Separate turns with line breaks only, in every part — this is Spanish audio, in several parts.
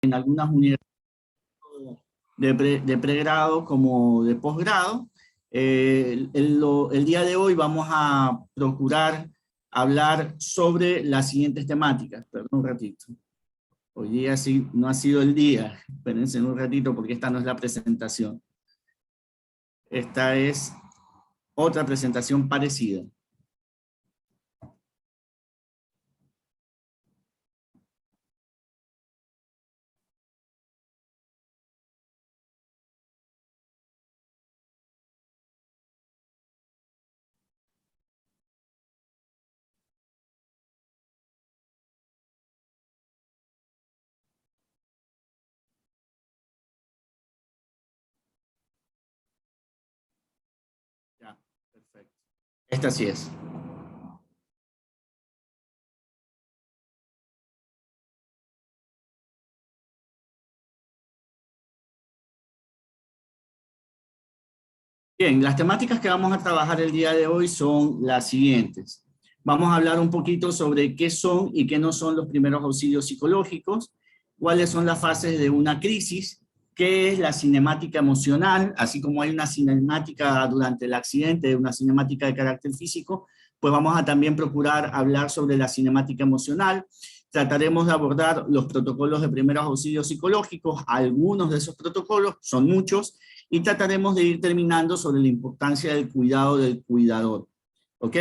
en algunas universidades de pregrado como de posgrado. El día de hoy vamos a procurar hablar sobre las siguientes temáticas. Perdón un ratito. Hoy día sí no ha sido el día. Espérense un ratito porque esta no es la presentación. Esta es otra presentación parecida. Ya, perfecto. Esta sí es. Bien, las temáticas que vamos a trabajar el día de hoy son las siguientes. Vamos a hablar un poquito sobre qué son y qué no son los primeros auxilios psicológicos, cuáles son las fases de una crisis, qué es la cinemática emocional, así como hay una cinemática durante el accidente, una cinemática de carácter físico, pues vamos a también procurar hablar sobre la cinemática emocional. Trataremos de abordar los protocolos de primeros auxilios psicológicos, algunos de esos protocolos, son muchos, y trataremos de ir terminando sobre la importancia del cuidado del cuidador. ¿Ok?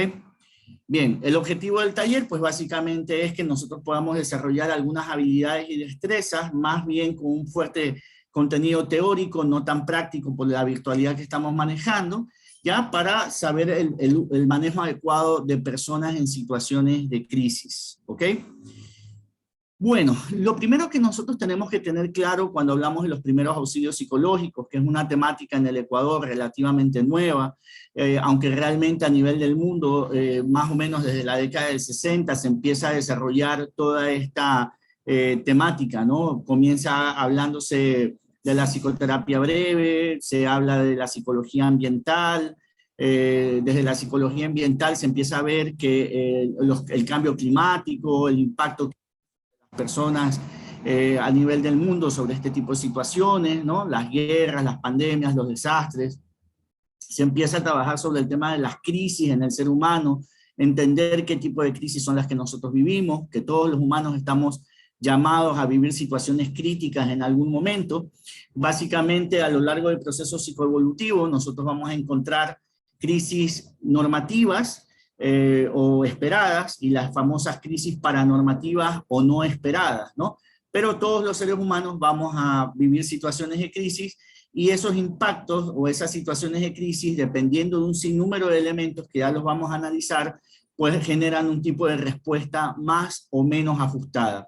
Bien, el objetivo del taller, pues básicamente es que nosotros podamos desarrollar algunas habilidades y destrezas, más bien con un fuerte contenido teórico, no tan práctico por la virtualidad que estamos manejando, ya para saber el manejo adecuado de personas en situaciones de crisis. ¿Ok? Bueno, lo primero que nosotros tenemos que tener claro cuando hablamos de los primeros auxilios psicológicos, que es una temática en el Ecuador relativamente nueva, aunque realmente a nivel del mundo, más o menos desde la década del 60, se empieza a desarrollar toda esta temática, ¿no? Comienza hablándose de la psicoterapia breve, se habla de la psicología ambiental, desde la psicología ambiental se empieza a ver que el cambio climático, el impacto personas a nivel del mundo sobre este tipo de situaciones, ¿no? Las guerras, las pandemias, los desastres. Se empieza a trabajar sobre el tema de las crisis en el ser humano, entender qué tipo de crisis son las que nosotros vivimos, que todos los humanos estamos llamados a vivir situaciones críticas en algún momento. Básicamente, a lo largo del proceso psicoevolutivo, nosotros vamos a encontrar crisis normativas, o esperadas, y las famosas crisis paranormativas o no esperadas, ¿no? Pero todos los seres humanos vamos a vivir situaciones de crisis, y esos impactos o esas situaciones de crisis, dependiendo de un sinnúmero de elementos que ya los vamos a analizar, pues generan un tipo de respuesta más o menos ajustada.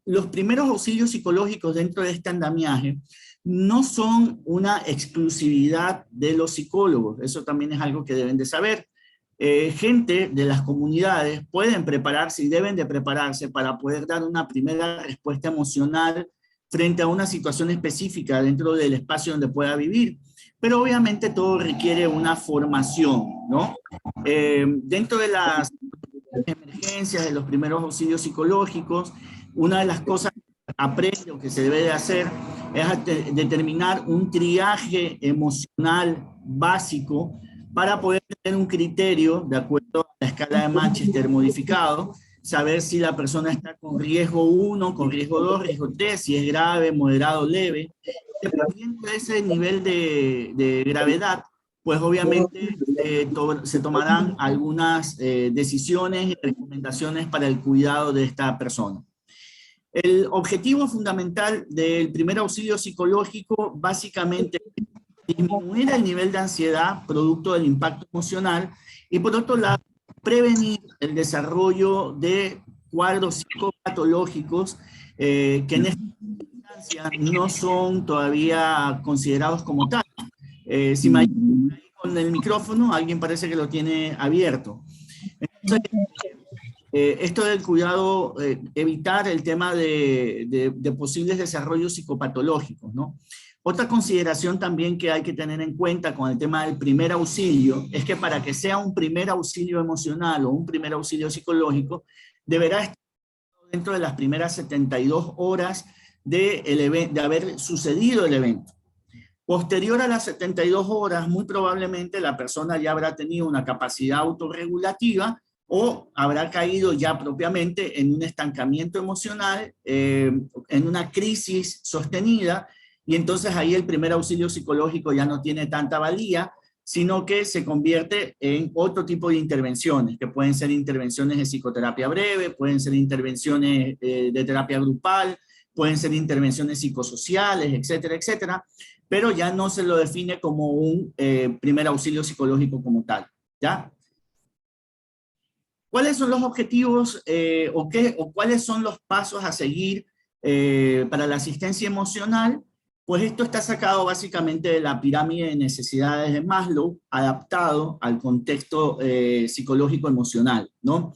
Los primeros auxilios psicológicos dentro de este andamiaje no son una exclusividad de los psicólogos, eso también es algo que deben de saber. Gente de las comunidades pueden prepararse y deben de prepararse para poder dar una primera respuesta emocional frente a una situación específica dentro del espacio donde pueda vivir. Pero obviamente todo requiere una formación, ¿no? Dentro de las emergencias, de los primeros auxilios psicológicos, una de las cosas que aprende o que se debe de hacer es determinar un triaje emocional básico para poder tener un criterio de acuerdo a la escala de Manchester modificado, saber si la persona está con riesgo 1, con riesgo 2, riesgo 3, si es grave, moderado, leve. Dependiendo de ese nivel de gravedad, pues obviamente se tomarán algunas decisiones y recomendaciones para el cuidado de esta persona. El objetivo fundamental del primer auxilio psicológico básicamente es disminuir el nivel de ansiedad producto del impacto emocional, y por otro lado prevenir el desarrollo de cuadros psicopatológicos que en esta instancia no son todavía considerados como tal. Si me ayudan con el micrófono, alguien parece que lo tiene abierto. Entonces, esto del cuidado, evitar el tema de posibles desarrollos psicopatológicos, ¿no? Otra consideración también que hay que tener en cuenta con el tema del primer auxilio es que para que sea un primer auxilio emocional o un primer auxilio psicológico, deberá estar dentro de las primeras 72 horas de haber sucedido el evento. Posterior a las 72 horas, muy probablemente la persona ya habrá tenido una capacidad autorregulativa o habrá caído ya propiamente en un estancamiento emocional, en una crisis sostenida, y entonces ahí el primer auxilio psicológico ya no tiene tanta valía, sino que se convierte en otro tipo de intervenciones, que pueden ser intervenciones de psicoterapia breve, pueden ser intervenciones de terapia grupal, pueden ser intervenciones psicosociales, etcétera, etcétera, pero ya no se lo define como un primer auxilio psicológico como tal, ¿ya? ¿Cuáles son los objetivos o cuáles son los pasos a seguir para la asistencia emocional? Pues esto está sacado básicamente de la pirámide de necesidades de Maslow, adaptado al contexto psicológico emocional, ¿no?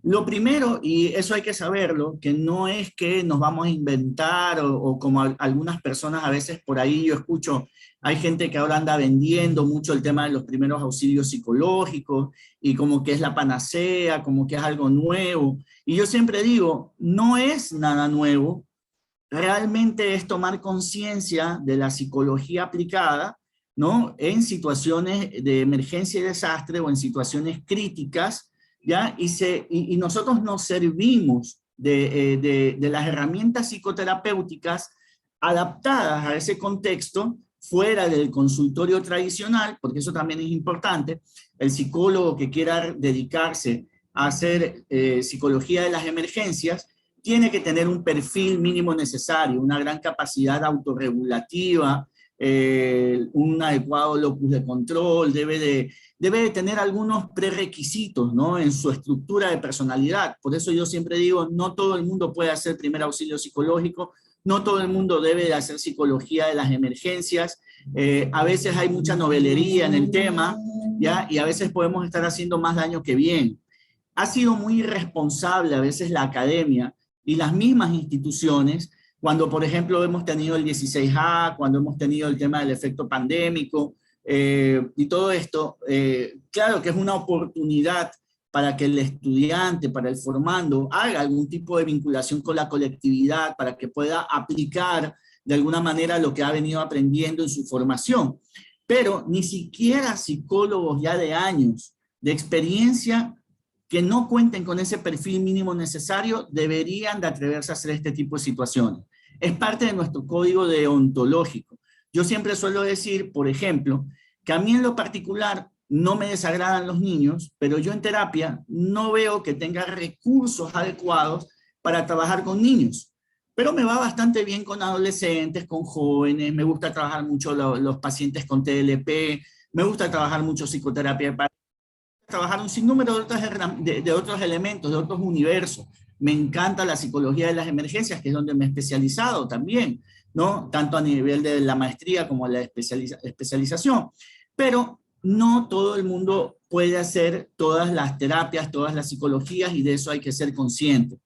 Lo primero, y eso hay que saberlo, que no es que nos vamos a inventar o como algunas personas a veces por ahí yo escucho, hay gente que ahora anda vendiendo mucho el tema de los primeros auxilios psicológicos y como que es la panacea, como que es algo nuevo. Y yo siempre digo, no es nada nuevo, realmente es tomar conciencia de la psicología aplicada, ¿no? En situaciones de emergencia y desastre o en situaciones críticas, ¿ya? Y nosotros nos servimos de las herramientas psicoterapéuticas adaptadas a ese contexto fuera del consultorio tradicional, porque eso también es importante. El psicólogo que quiera dedicarse a hacer psicología de las emergencias tiene que tener un perfil mínimo necesario, una gran capacidad autorregulativa, un adecuado locus de control, debe de tener algunos prerequisitos, ¿no? En su estructura de personalidad. Por eso yo siempre digo, no todo el mundo puede hacer primer auxilio psicológico, no todo el mundo debe de hacer psicología de las emergencias, a veces hay mucha novelería en el tema, ¿ya? Y a veces podemos estar haciendo más daño que bien. Ha sido muy irresponsable a veces la academia y las mismas instituciones, cuando por ejemplo hemos tenido el 16A, cuando hemos tenido el tema del efecto pandémico y todo esto, claro que es una oportunidad para que el estudiante, para el formando, haga algún tipo de vinculación con la colectividad, para que pueda aplicar de alguna manera lo que ha venido aprendiendo en su formación. Pero ni siquiera psicólogos ya de años de experiencia que no cuenten con ese perfil mínimo necesario deberían de atreverse a hacer este tipo de situaciones. Es parte de nuestro código deontológico. Yo siempre suelo decir, por ejemplo, que a mí en lo particular no me desagradan los niños, pero yo en terapia no veo que tenga recursos adecuados para trabajar con niños. Pero me va bastante bien con adolescentes, con jóvenes, me gusta trabajar mucho los pacientes con TLP, me gusta trabajar mucho psicoterapia de trabajar un sinnúmero de otros elementos, de otros universos. Me encanta la psicología de las emergencias, que es donde me he especializado también, ¿no? Tanto a nivel de la maestría como la especialización. Pero no todo el mundo puede hacer todas las terapias, todas las psicologías, y de eso hay que ser consciente.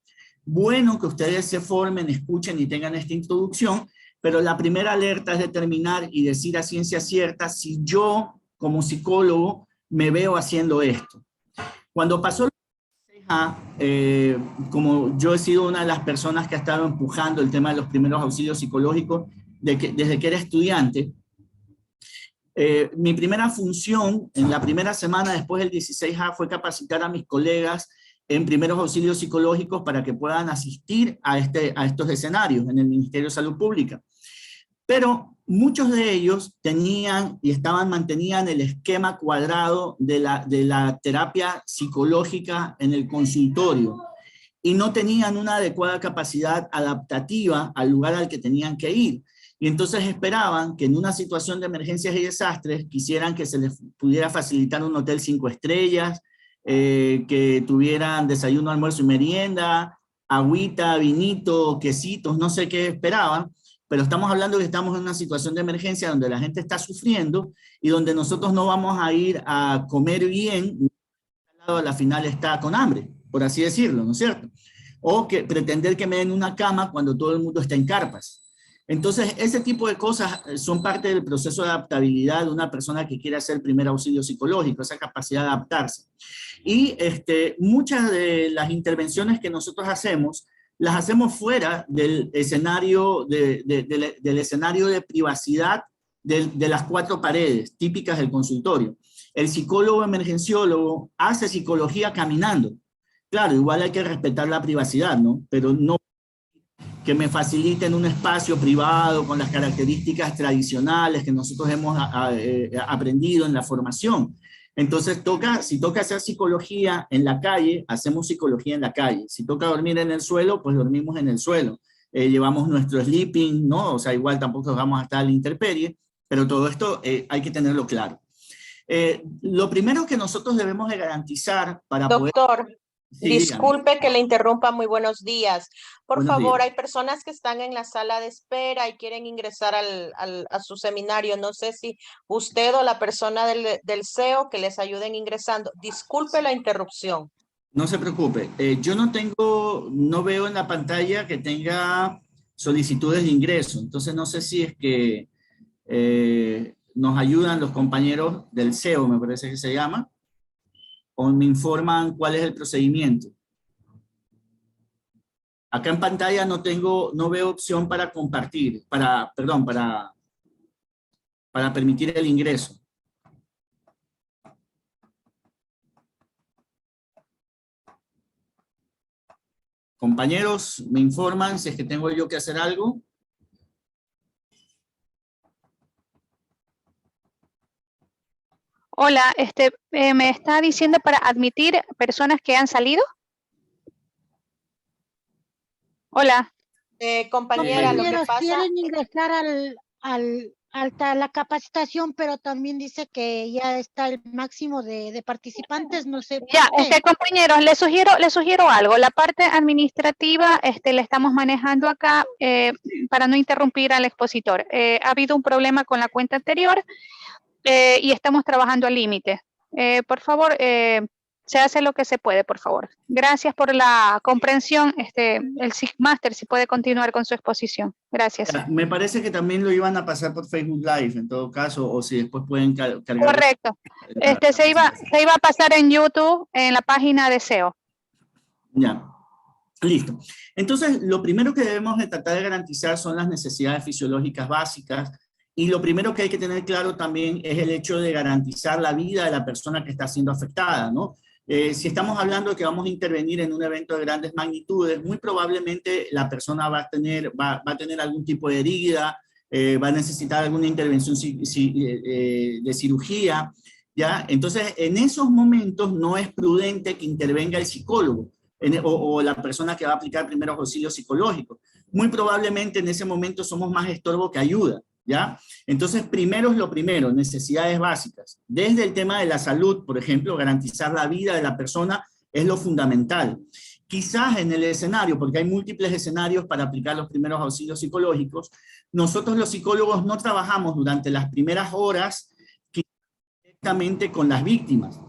Bueno que ustedes se formen, escuchen y tengan esta introducción, pero la primera alerta es determinar y decir a ciencia cierta si yo, como psicólogo, me veo haciendo esto. Cuando pasó como yo he sido una de las personas que ha estado empujando el tema de los primeros auxilios psicológicos desde que era estudiante, mi primera función en la primera semana después del 16A fue capacitar a mis colegas en primeros auxilios psicológicos para que puedan asistir a estos escenarios en el Ministerio de Salud Pública. Pero muchos de ellos mantenían el esquema cuadrado de la terapia psicológica en el consultorio y no tenían una adecuada capacidad adaptativa al lugar al que tenían que ir. Y entonces esperaban que en una situación de emergencias y desastres quisieran que se les pudiera facilitar un hotel 5 estrellas, que tuvieran desayuno, almuerzo y merienda, agüita, vinito, quesitos, no sé qué esperaban. Pero estamos hablando que estamos en una situación de emergencia donde la gente está sufriendo y donde nosotros no vamos a ir a comer bien, a la final está con hambre, por así decirlo, ¿no es cierto? O que pretender que me den una cama cuando todo el mundo está en carpas. Entonces, ese tipo de cosas son parte del proceso de adaptabilidad de una persona que quiere hacer primer auxilio psicológico, esa capacidad de adaptarse. Y muchas de las intervenciones que nosotros hacemos las hacemos fuera del escenario del escenario de privacidad de las cuatro paredes típicas del consultorio. El psicólogo emergenciólogo hace psicología caminando. Claro, igual hay que respetar la privacidad, ¿no? Pero no que me faciliten un espacio privado con las características tradicionales que nosotros hemos aprendido en la formación. Entonces, si toca hacer psicología en la calle, hacemos psicología en la calle. Si toca dormir en el suelo, pues dormimos en el suelo. Llevamos nuestro sleeping, ¿no? O sea, igual tampoco vamos a estar a la intemperie, pero todo esto hay que tenerlo claro. Lo primero que nosotros debemos de garantizar para poder...
Doctor,
Sí,
disculpe que le interrumpa, muy buenos días. Por
Buenos
favor,
días.
hay personas que están en la sala de espera y quieren ingresar a su seminario. No sé si usted o la persona del SEO que les ayuden ingresando. Disculpe la interrupción.
No se preocupe. Yo no veo en la pantalla que tenga solicitudes de ingreso. Entonces no sé si es que nos ayudan los compañeros del SEO, me parece que se llama, o me informan cuál es el procedimiento. Acá en pantalla no veo opción para compartir, para permitir el ingreso. Compañeros, ¿me informan si es que tengo yo que hacer algo?
Hola, ¿me está diciendo para admitir personas que han salido? Hola.
Compañera, lo que pasa...
quieren ingresar a la capacitación, pero también dice que ya está el máximo de participantes, no sé.
Ya, compañeros, les sugiero algo. La parte administrativa la estamos manejando acá para no interrumpir al expositor. Ha habido un problema con la cuenta anterior y estamos trabajando al límite. Por favor, se hace lo que se puede, por favor. Gracias por la comprensión. El SIGMaster, si puede continuar con su exposición. Gracias.
Me parece que también lo iban a pasar por Facebook Live, en todo caso, o si después pueden cargar.
Correcto. Se iba a pasar en YouTube, en la página de SEO.
Ya. Listo. Entonces, lo primero que debemos de tratar de garantizar son las necesidades fisiológicas básicas, y lo primero que hay que tener claro también es el hecho de garantizar la vida de la persona que está siendo afectada, ¿no? Si estamos hablando de que vamos a intervenir en un evento de grandes magnitudes, muy probablemente la persona va a tener algún tipo de herida, va a necesitar alguna intervención de cirugía, ¿ya? Entonces, en esos momentos no es prudente que intervenga el psicólogo o la persona que va a aplicar primeros auxilios psicológicos. Muy probablemente en ese momento somos más estorbo que ayuda, ¿ya? Entonces, primero es lo primero, necesidades básicas. Desde el tema de la salud, por ejemplo, garantizar la vida de la persona es lo fundamental. Quizás en el escenario, porque hay múltiples escenarios para aplicar los primeros auxilios psicológicos, nosotros los psicólogos no trabajamos durante las primeras horas directamente con las víctimas,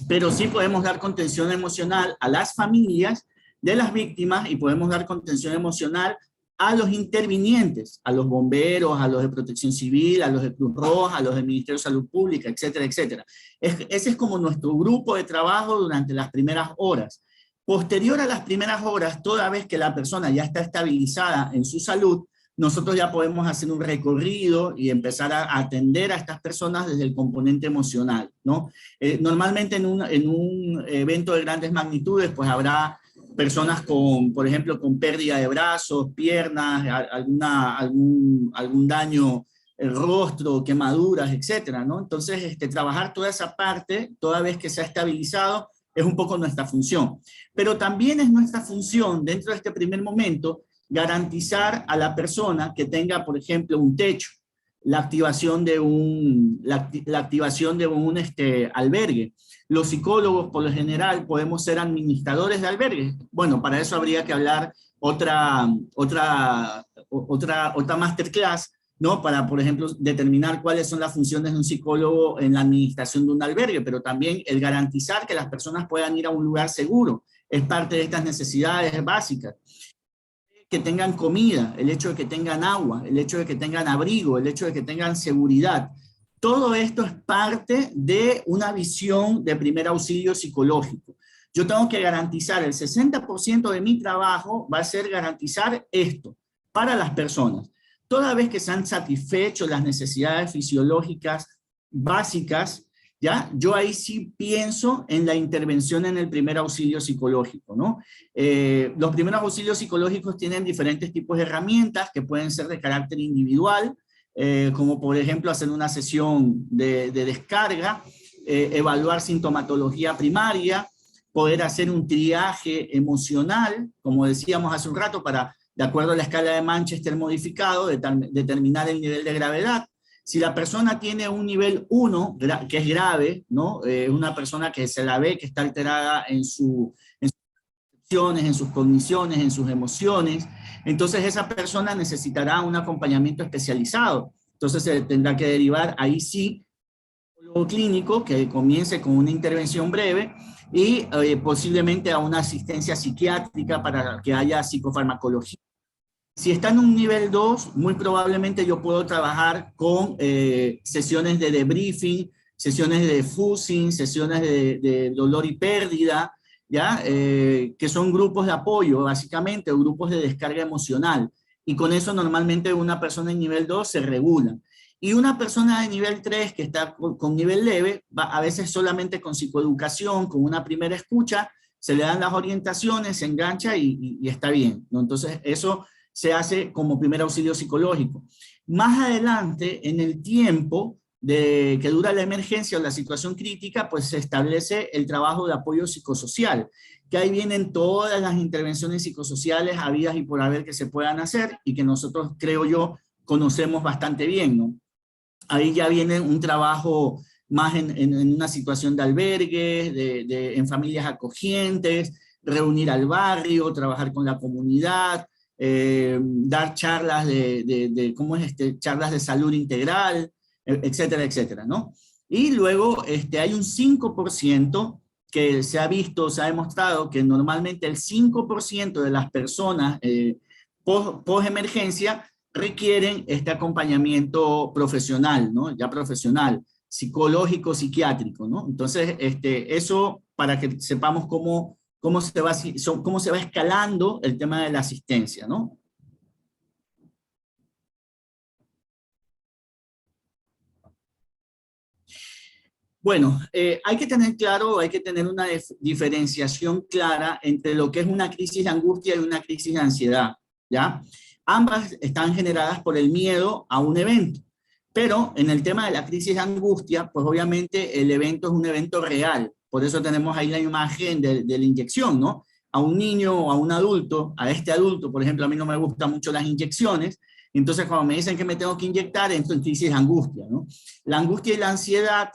pero sí podemos dar contención emocional a las familias de las víctimas y podemos dar contención emocional a los intervinientes, a los bomberos, a los de Protección Civil, a los de Cruz Roja, a los del Ministerio de Salud Pública, etcétera, etcétera. Ese es como nuestro grupo de trabajo durante las primeras horas. Posterior a las primeras horas, toda vez que la persona ya está estabilizada en su salud, nosotros ya podemos hacer un recorrido y empezar a atender a estas personas desde el componente emocional, ¿no? Normalmente en un evento de grandes magnitudes, pues habrá personas con, por ejemplo, con pérdida de brazos, piernas, algún daño, el rostro, quemaduras, etcétera, ¿no? Entonces, trabajar toda esa parte, toda vez que se ha estabilizado, es un poco nuestra función. Pero también es nuestra función, dentro de este primer momento, garantizar a la persona que tenga, por ejemplo, un techo, la activación de un albergue. Los psicólogos, por lo general, podemos ser administradores de albergues. Bueno, para eso habría que hablar otra masterclass, ¿no? Para, por ejemplo, determinar cuáles son las funciones de un psicólogo en la administración de un albergue, pero también el garantizar que las personas puedan ir a un lugar seguro es parte de estas necesidades básicas. Que tengan comida, el hecho de que tengan agua, el hecho de que tengan abrigo, el hecho de que tengan seguridad. Todo esto es parte de una visión de primer auxilio psicológico. yo tengo que garantizar, el 60% de mi trabajo va a ser garantizar esto para las personas. Toda vez que se han satisfecho las necesidades fisiológicas básicas, ¿ya? Yo ahí sí pienso en la intervención en el primer auxilio psicológico, ¿no? Los primeros auxilios psicológicos tienen diferentes tipos de herramientas que pueden ser de carácter individual, como por ejemplo hacer una sesión de descarga, evaluar sintomatología primaria, poder hacer un triaje emocional, como decíamos hace un rato, para, de acuerdo a la escala de Manchester modificado, determinar el nivel de gravedad. Si la persona tiene un nivel 1, que es grave, ¿no? Una persona que se la ve que está alterada en sus percepciones, en sus cogniciones, en sus emociones, entonces esa persona necesitará un acompañamiento especializado. Entonces se tendrá que derivar ahí sí clínico que comience con una intervención breve y posiblemente a una asistencia psiquiátrica para que haya psicofarmacología. Si está en un nivel 2, muy probablemente yo puedo trabajar con sesiones de debriefing, sesiones de fussing, sesiones de dolor y pérdida, ¿ya? Que son grupos de apoyo, básicamente, o grupos de descarga emocional. Y con eso normalmente una persona en nivel 2 se regula. Y una persona de nivel 3 que está con nivel leve, a veces solamente con psicoeducación, con una primera escucha, se le dan las orientaciones, se engancha y está bien, ¿no? Entonces eso se hace como primer auxilio psicológico. Más adelante, en el tiempo que dura la emergencia o la situación crítica, pues se establece el trabajo de apoyo psicosocial, que ahí vienen todas las intervenciones psicosociales habidas y por haber que se puedan hacer y que nosotros, creo yo, conocemos bastante bien, ¿no? Ahí ya viene un trabajo más en una situación de albergue, en familias acogientes, reunir al barrio, trabajar con la comunidad, dar charlas charlas de salud integral, etcétera, etcétera, ¿no? Y luego hay un 5% que se ha visto, se ha demostrado que normalmente el 5% de las personas post-emergencia requieren este acompañamiento profesional, ¿no? Ya profesional, psicológico, psiquiátrico, ¿no? Entonces, eso para que sepamos cómo se va escalando el tema de la asistencia, ¿no? Bueno, hay que tener claro, hay que tener una diferenciación clara entre lo que es una crisis de angustia y una crisis de ansiedad, ¿ya? Ambas están generadas por el miedo a un evento, pero en el tema de la crisis de angustia, pues obviamente el evento es un evento real, por eso tenemos ahí la imagen de la inyección, ¿no? A un niño o a un adulto, a este adulto, por ejemplo, a mí no me gustan mucho las inyecciones, entonces cuando me dicen que me tengo que inyectar, entro en crisis de angustia, ¿no? La angustia y la ansiedad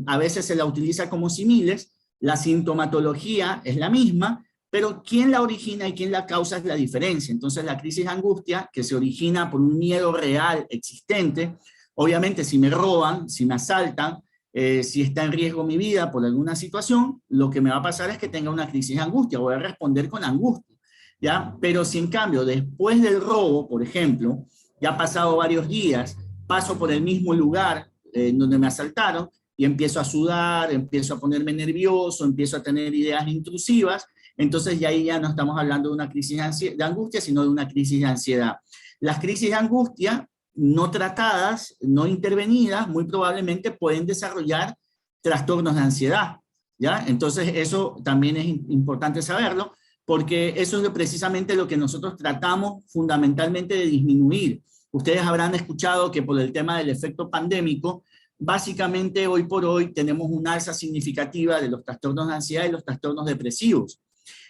a veces se la utiliza como símiles, la sintomatología es la misma, pero quién la origina y quién la causa es la diferencia. Entonces la crisis de angustia, que se origina por un miedo real existente, obviamente si me roban, si me asaltan, si está en riesgo mi vida por alguna situación, lo que me va a pasar es que tenga una crisis de angustia, voy a responder con angustia, ¿ya? Pero si en cambio después del robo, por ejemplo, ya ha pasado varios días, paso por el mismo lugar donde me asaltaron y empiezo a sudar, empiezo a ponerme nervioso, empiezo a tener ideas intrusivas, entonces ya ahí ya no estamos hablando de una crisis de angustia, sino de una crisis de ansiedad. Las crisis de angustia no tratadas, no intervenidas, muy probablemente pueden desarrollar trastornos de ansiedad, ¿ya? Entonces eso también es importante saberlo, porque eso es precisamente lo que nosotros tratamos fundamentalmente de disminuir. Ustedes habrán escuchado que por el tema del efecto pandémico, básicamente hoy por hoy tenemos una alza significativa de los trastornos de ansiedad y los trastornos depresivos.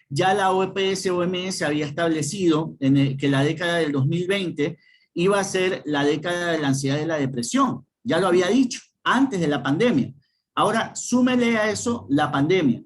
Ya la OPS-OMS había establecido que la década del 2020 iba a ser la década de la ansiedad y la depresión. Ya lo había dicho, antes de la pandemia. Ahora, súmele a eso la pandemia.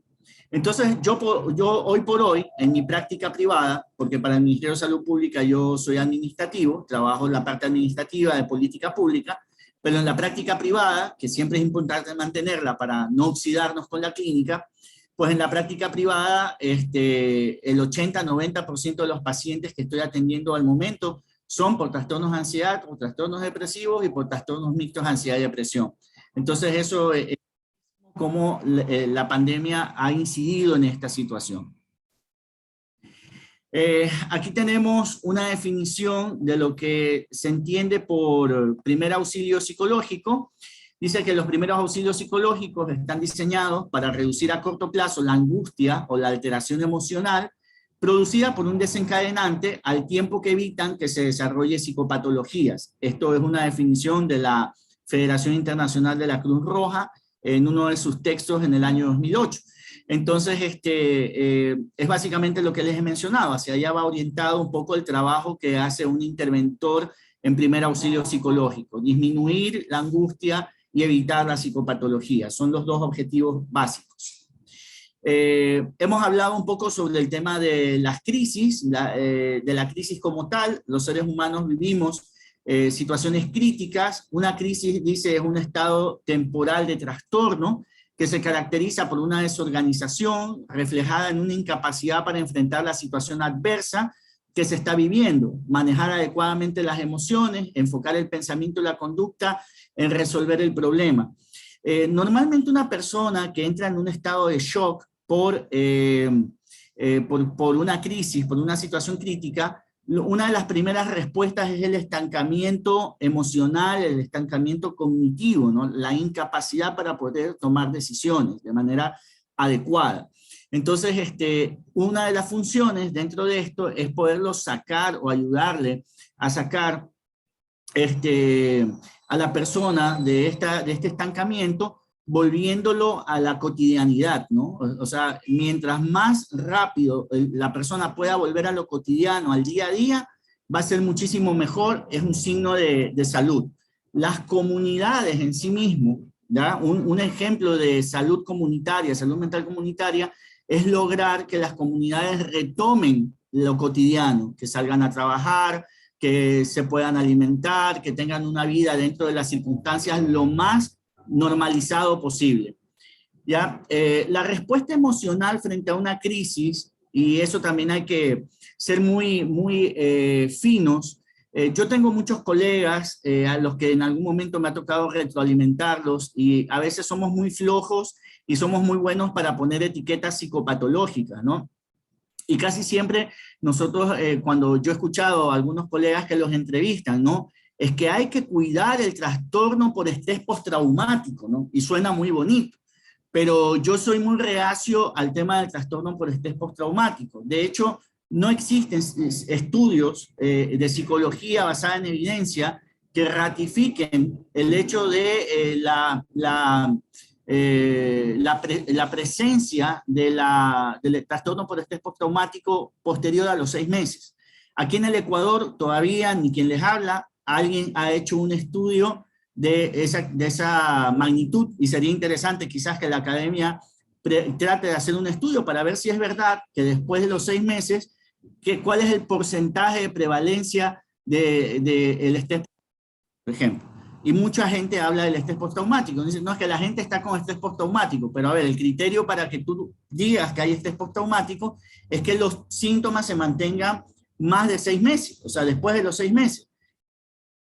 Entonces, yo hoy por hoy, en mi práctica privada, porque para el Ministerio de Salud Pública yo soy administrativo, trabajo en la parte administrativa de política pública, pero en la práctica privada, que siempre es importante mantenerla para no oxidarnos con la clínica, pues en la práctica privada el 80-90% de los pacientes que estoy atendiendo al momento son por trastornos de ansiedad, por trastornos depresivos y por trastornos mixtos de ansiedad y depresión. Entonces eso cómo la pandemia ha incidido en esta situación. Aquí tenemos una definición de lo que se entiende por primer auxilio psicológico. Dice que los primeros auxilios psicológicos están diseñados para reducir a corto plazo la angustia o la alteración emocional producida por un desencadenante al tiempo que evitan que se desarrolle psicopatologías. Esto es una definición de la Federación Internacional de la Cruz Roja en uno de sus textos en el año 2008. Entonces, es básicamente lo que les he mencionado. Hacia allá va orientado un poco el trabajo que hace un interventor en primer auxilio psicológico. Disminuir la angustia y evitar la psicopatología. Son los dos objetivos básicos. Hemos hablado un poco sobre el tema de las crisis, de la crisis como tal. Los seres humanos vivimos situaciones críticas. Una crisis, dice, es un estado temporal de trastorno que se caracteriza por una desorganización reflejada en una incapacidad para enfrentar la situación adversa que se está viviendo, manejar adecuadamente las emociones, enfocar el pensamiento y la conducta en resolver el problema. Normalmente una persona que entra en un estado de shock por una crisis, por una situación crítica, una de las primeras respuestas es el estancamiento emocional, el estancamiento cognitivo, ¿no? La incapacidad para poder tomar decisiones de manera adecuada. Entonces, una de las funciones dentro de esto es poderlo sacar o ayudarle a sacar a la persona de este estancamiento, volviéndolo a la cotidianidad, ¿no? O sea, mientras más rápido la persona pueda volver a lo cotidiano, al día a día, va a ser muchísimo mejor, es un signo de salud. Las comunidades en sí mismo, ¿ya? Un ejemplo de salud comunitaria, salud mental comunitaria, es lograr que las comunidades retomen lo cotidiano, que salgan a trabajar, que se puedan alimentar, que tengan una vida dentro de las circunstancias lo más normalizado posible. ¿Ya? La respuesta emocional frente a una crisis, y eso también hay que ser muy finos. Yo tengo muchos colegas a los que en algún momento me ha tocado retroalimentarlos y a veces somos muy flojos y somos muy buenos para poner etiquetas psicopatológicas, ¿no? Y casi siempre nosotros, cuando yo he escuchado a algunos colegas que los entrevistan, ¿no? Es que hay que cuidar el trastorno por estrés postraumático, ¿no? Y suena muy bonito, pero yo soy muy reacio al tema del trastorno por estrés postraumático. De hecho, no existen estudios de psicología basada en evidencia que ratifiquen el hecho de la presencia del trastorno por estrés postraumático posterior a los 6 meses. Aquí en el Ecuador todavía ni quien les habla, alguien ha hecho un estudio de esa magnitud y sería interesante quizás que la academia trate de hacer un estudio para ver si es verdad que después de los 6 meses, cuál es el porcentaje de prevalencia del estrés, por ejemplo. Y mucha gente habla del estrés postraumático. Dice, no, es que la gente está con estrés postraumático, pero a ver, el criterio para que tú digas que hay estrés postraumático es que los síntomas se mantengan más de 6 meses, o sea, después de los 6 meses.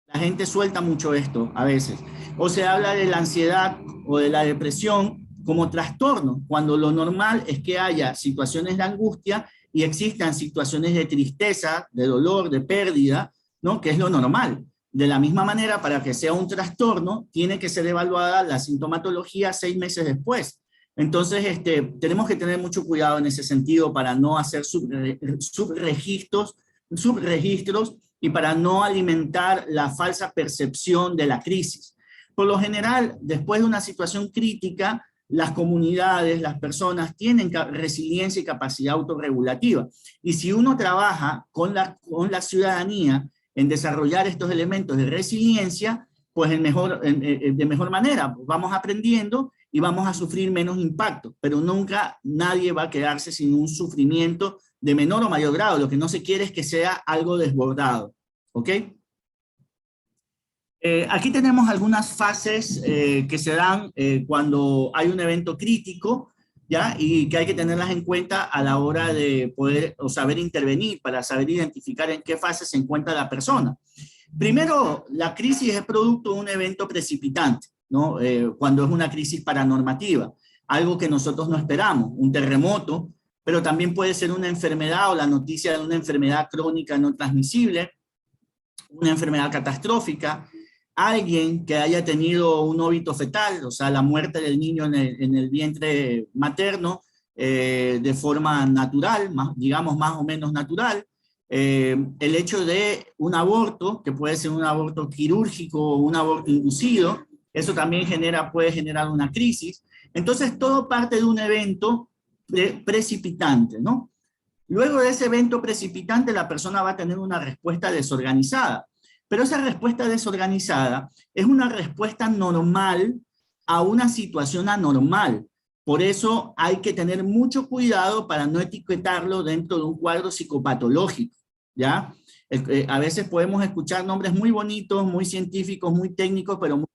La gente suelta mucho esto a veces. O se habla de la ansiedad o de la depresión como trastorno, cuando lo normal es que haya situaciones de angustia y existan situaciones de tristeza, de dolor, de pérdida, ¿no? Que es lo normal. De la misma manera, para que sea un trastorno, tiene que ser evaluada la sintomatología 6 meses después. Entonces, tenemos que tener mucho cuidado en ese sentido para no hacer subregistros y para no alimentar la falsa percepción de la crisis. Por lo general, después de una situación crítica, las comunidades, las personas tienen resiliencia y capacidad autorregulativa. Y si uno trabaja con la ciudadanía en desarrollar estos elementos de resiliencia, pues de mejor manera. Vamos aprendiendo y vamos a sufrir menos impacto, pero nunca nadie va a quedarse sin un sufrimiento de menor o mayor grado. Lo que no se quiere es que sea algo desbordado. ¿Ok? Aquí tenemos algunas fases que se dan cuando hay un evento crítico, ¿ya? Y que hay que tenerlas en cuenta a la hora de poder o saber intervenir, para saber identificar en qué fase se encuentra la persona. Primero, la crisis es producto de un evento precipitante, ¿no? Cuando es una crisis paranormativa. algo que nosotros no esperamos, un terremoto, pero también puede ser una enfermedad o la noticia de una enfermedad crónica no transmisible, una enfermedad catastrófica, alguien que haya tenido un óbito fetal, o sea, la muerte del niño en el vientre materno de forma natural, digamos más o menos natural, el hecho de un aborto, que puede ser un aborto quirúrgico o un aborto inducido, eso también puede generar una crisis. Entonces, todo parte de un evento precipitante, ¿no? Luego de ese evento precipitante, la persona va a tener una respuesta desorganizada. Pero esa respuesta desorganizada es una respuesta normal a una situación anormal. Por eso hay que tener mucho cuidado para no etiquetarlo dentro de un cuadro psicopatológico, ¿ya? A veces podemos escuchar nombres muy bonitos, muy científicos, muy técnicos, pero muy...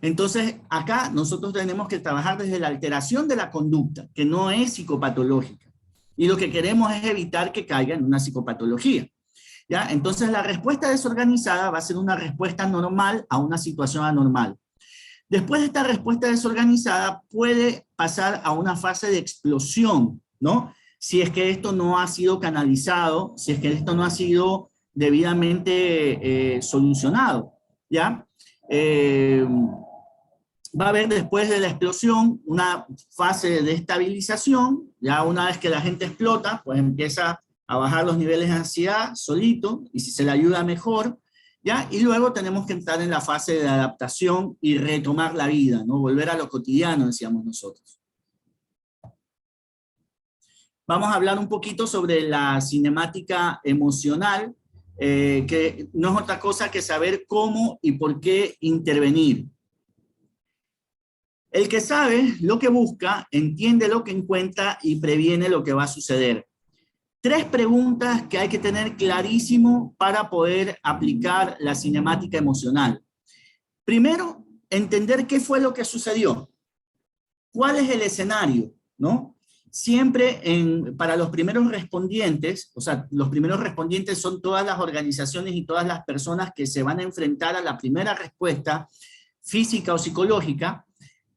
Entonces, acá nosotros tenemos que trabajar desde la alteración de la conducta, que no es psicopatológica. Y lo que queremos es evitar que caiga en una psicopatología, ¿ya? Entonces, la respuesta desorganizada va a ser una respuesta normal a una situación anormal. Después de esta respuesta desorganizada, puede pasar a una fase de explosión, ¿no? Si es que esto no ha sido canalizado, si es que esto no ha sido debidamente solucionado, ¿ya? Va a haber después de la explosión una fase de estabilización, ya una vez que la gente explota, pues empieza a bajar los niveles de ansiedad solito, y si se le ayuda mejor, ¿ya? Y luego tenemos que entrar en la fase de adaptación y retomar la vida, ¿no? Volver a lo cotidiano, decíamos nosotros. Vamos a hablar un poquito sobre la cinemática emocional, que no es otra cosa que saber cómo y por qué intervenir. El que sabe lo que busca, entiende lo que encuentra y previene lo que va a suceder. 3 preguntas que hay que tener clarísimo para poder aplicar la cinemática emocional. Primero, entender qué fue lo que sucedió. ¿Cuál es el escenario? ¿No? Siempre para los primeros respondientes, o sea, los primeros respondientes son todas las organizaciones y todas las personas que se van a enfrentar a la primera respuesta física o psicológica.